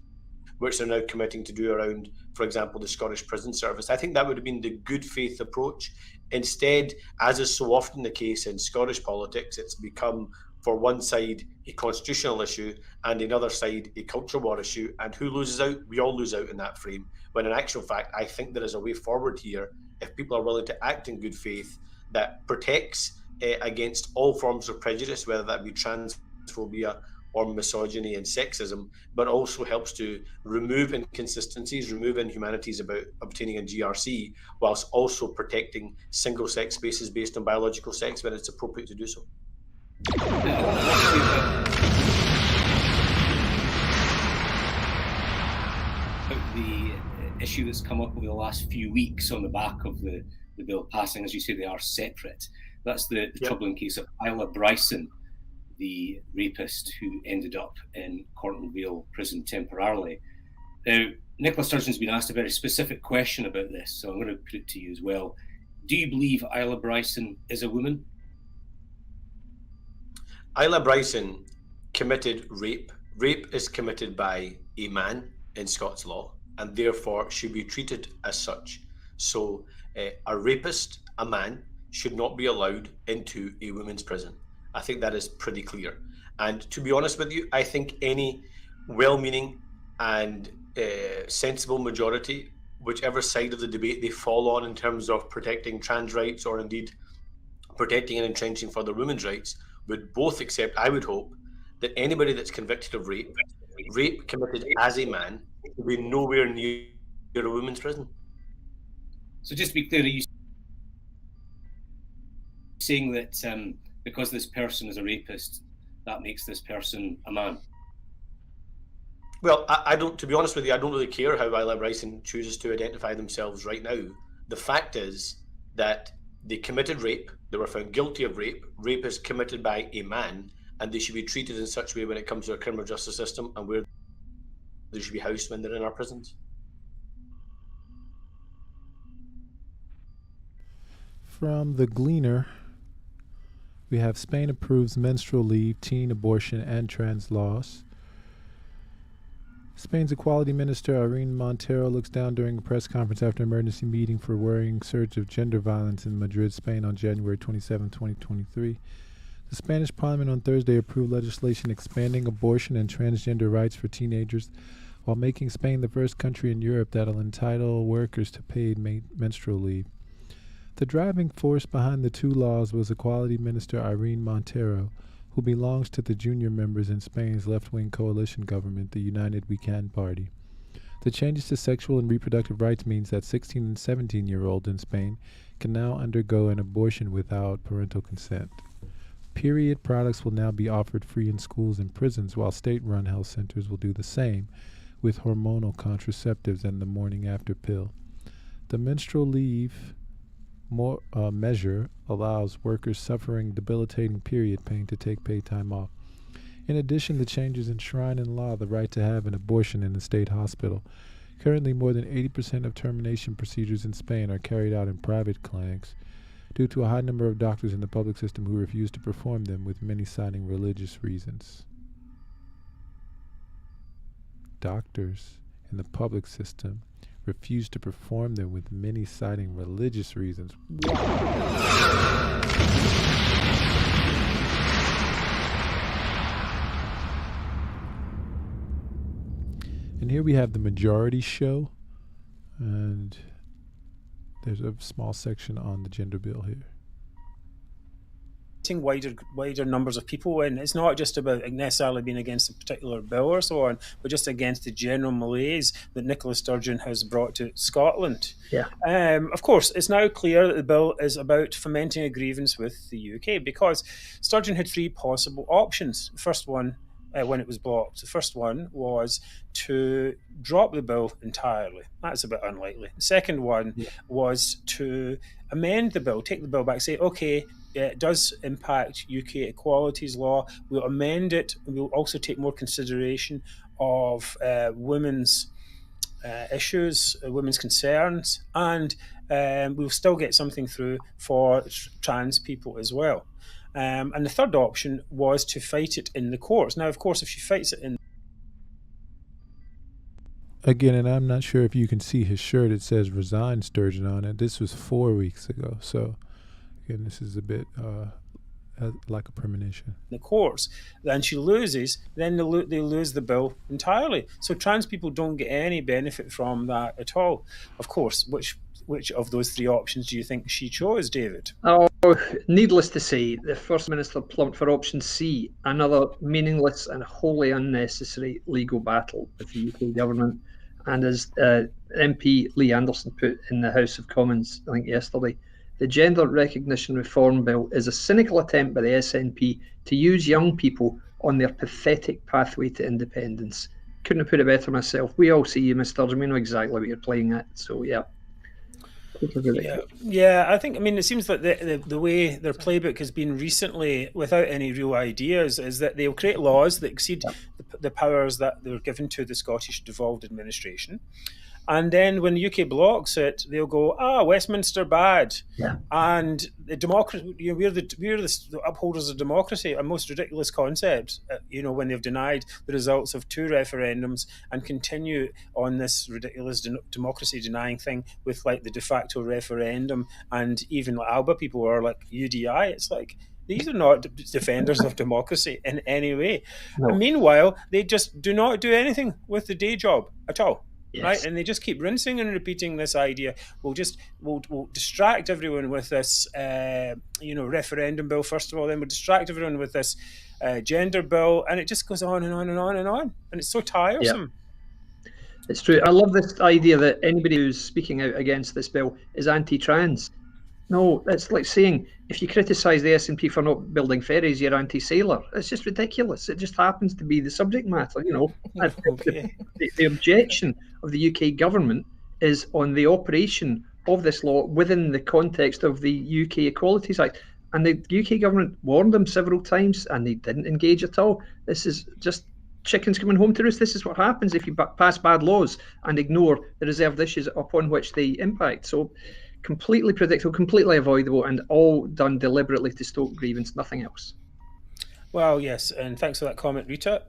which they're now committing to do around, for example, the Scottish Prison Service. I think that would have been the good faith approach. Instead, as is so often the case in Scottish politics, it's become, for one side, a constitutional issue and another side, a culture war issue. And who loses out? We all lose out in that frame. When in actual fact, I think there is a way forward here if people are willing to act in good faith that protects against all forms of prejudice, whether that be transphobia or misogyny and sexism, but also helps to remove inconsistencies, remove inhumanities about obtaining a GRC, whilst also protecting single-sex spaces based on biological sex when it's appropriate to do so. issue that's come up over the last few weeks on the back of the bill passing. As you say, they are separate. That's the troubling case of Isla Bryson, the rapist who ended up in Cornwall Vale prison temporarily. Now, Nicola Sturgeon's been asked a very specific question about this, so I'm going to put it to you as well. Do you believe Isla Bryson is a woman? Isla Bryson committed rape. Rape is committed by a man in Scots law, and therefore should be treated as such. So a rapist, a man, should not be allowed into a women's prison. I think that is pretty clear. And to be honest with you, I think any well-meaning and sensible majority, whichever side of the debate they fall on in terms of protecting trans rights or indeed protecting and entrenching further women's rights, would both accept, I would hope, that anybody that's convicted of rape committed as a man, will be nowhere near a women's prison. So just to be clear, are you saying that because this person is a rapist, that makes this person a man? Well, I don't, to be honest with you, I don't really care how Isla Bryson chooses to identify themselves right now. The fact is that they committed rape, they were found guilty of rape. Rape is committed by a man, and they should be treated in such a way when it comes to our criminal justice system and where they should be housed when they're in our prisons. From the Gleaner, we have Spain approves menstrual leave, teen abortion, and trans laws. Spain's Equality Minister Irene Montero looks down during a press conference after an emergency meeting for worrying surge of gender violence in Madrid, Spain on January 27, 2023. The Spanish Parliament on Thursday approved legislation expanding abortion and transgender rights for teenagers, while making Spain the first country in Europe that will entitle workers to paid menstrual leave. The driving force behind the two laws was Equality Minister Irene Montero, who belongs to the junior members in Spain's left-wing coalition government, the United We Can Party. The changes to sexual and reproductive rights means that 16 and 17-year-olds in Spain can now undergo an abortion without parental consent. Period products will now be offered free in schools and prisons, while state-run health centers will do the same with hormonal contraceptives and the morning after pill. The menstrual leave measure allows workers suffering debilitating period pain to take paid time off. In addition, the changes enshrine in law the right to have an abortion in a state hospital. Currently, more than 80% of termination procedures in Spain are carried out in private clinics due to a high number of doctors in the public system who refuse to perform them, with many citing religious reasons. Doctors in the public system refuse to perform them, with many citing religious reasons. And here we have the majority show, and there's a small section on the gender bill here. Wider numbers of people in. It's not just about necessarily being against a particular bill or so on, but just against the general malaise that Nicola Sturgeon has brought to Scotland. Yeah. Of course, it's now clear that the bill is about fomenting a grievance with the UK, because Sturgeon had three possible options. The first one, when it was blocked, the first one was to drop the bill entirely. That's a bit unlikely. The second one was to amend the bill, take the bill back, say, okay, it does impact UK equalities law. We'll amend it. We'll also take more consideration of women's issues, women's concerns, and we'll still get something through for trans people as well. And the third option was to fight it in the courts. Now, of course, if she fights it in... Again, and I'm not sure if you can see his shirt, it says "Resign Sturgeon" on it. This was 4 weeks ago, so again, this is a bit like a premonition. The courts, then she loses, then they lose the bill entirely. So trans people don't get any benefit from that at all. Of course, which of those three options do you think she chose, David? Oh, needless to say, the First Minister plumped for option C, another meaningless and wholly unnecessary legal battle with the UK government. And as MP Lee Anderson put in the House of Commons, I think yesterday, the Gender Recognition Reform Bill is a cynical attempt by the SNP to use young people on their pathetic pathway to independence. couldn't have put it better myself. We all see you, Mr. Sturgeon. We know exactly what you're playing at. So yeah. Yeah, I think, I mean, it seems that the way their playbook has been recently, without any real ideas, is that they'll create laws that exceed the powers that they're given to the Scottish devolved administration. And then when the UK blocks it, they'll go, Westminster bad. Yeah. And the democracy, we're the upholders of democracy, a most ridiculous concept, when they've denied the results of 2 referendums and continue on this ridiculous democracy denying thing with like the de facto referendum, and even like ALBA people are like UDI. It's like, these are not defenders of democracy in any way. No. And meanwhile, they just do not do anything with the day job at all. Yes. Right, and they just keep rinsing and repeating this idea. We'll distract everyone with this, referendum bill first of all. Then we'll distract everyone with this gender bill, and it just goes on and on and on and on. And it's so tiresome. Yeah. It's true. I love this idea that anybody who's speaking out against this bill is anti-trans. No, it's like saying if you criticise the SNP for not building ferries, you're anti-sailor. It's just ridiculous. It just happens to be the subject matter, Okay. The objection of the UK government is on the operation of this law within the context of the UK Equalities Act. And the UK government warned them several times and they didn't engage at all. This is just chickens coming home to roost. This is what happens if you pass bad laws and ignore the reserved issues upon which they impact. So completely predictable, completely avoidable, and all done deliberately to stoke grievance, nothing else. Well, yes, and thanks for that comment, Rita.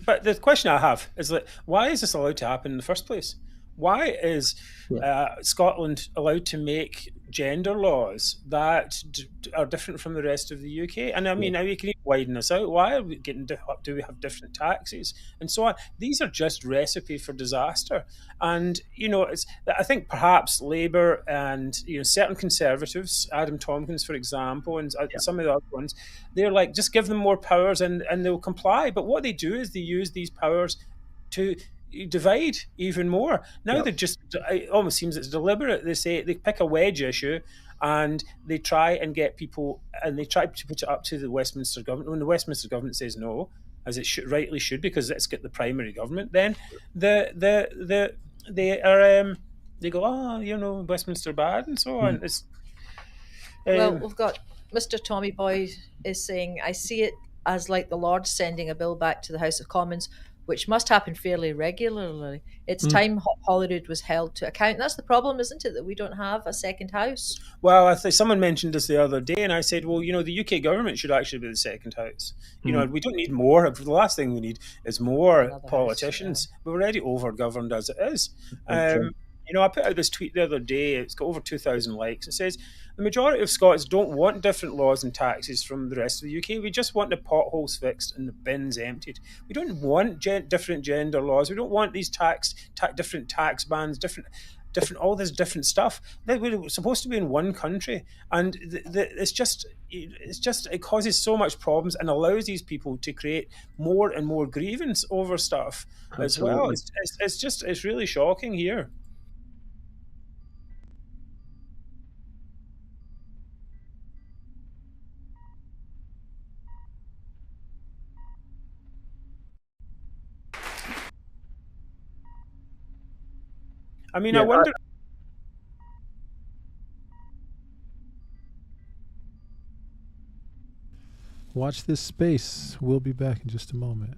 But the question I have is that why is this allowed to happen in the first place? Why is Scotland allowed to make gender laws that are different from the rest of the UK? And I mean, now you can even widen this out. Why are we do we have different taxes and so on? These are just recipe for disaster. And I think perhaps Labour and certain Conservatives, Adam Tompkins, for example, and some of the other ones, they're like, just give them more powers and they'll comply. But what they do is they use these powers to divide even more. Now it almost seems it's deliberate. They pick a wedge issue and they try and get people, and they try to put it up to the Westminster government. When the Westminster government says no, as it rightly should, because let's get the primary government, then they go, Westminster bad and so on. It's well, we've got Mr. Tommy Boy is saying, I see it as like the Lord sending a bill back to the House of Commons, which must happen fairly regularly. It's time Holyrood was held to account. That's the problem, isn't it, that we don't have a second house? Well, I think someone mentioned this the other day, and I said, well, the UK government should actually be the second house. We don't need more. The last thing we need is more politicians. We're already over-governed as it is. I put out this tweet the other day. It's got over 2,000 likes. It says, the majority of Scots don't want different laws and taxes from the rest of the UK. We just want the potholes fixed and the bins emptied. We don't want different gender laws. We don't want these different tax bans, different all this different stuff. We're supposed to be in one country, and it causes so much problems and allows these people to create more and more grievance over stuff as well. It's really shocking here. I mean, I wonder. Watch this space. We'll be back in just a moment.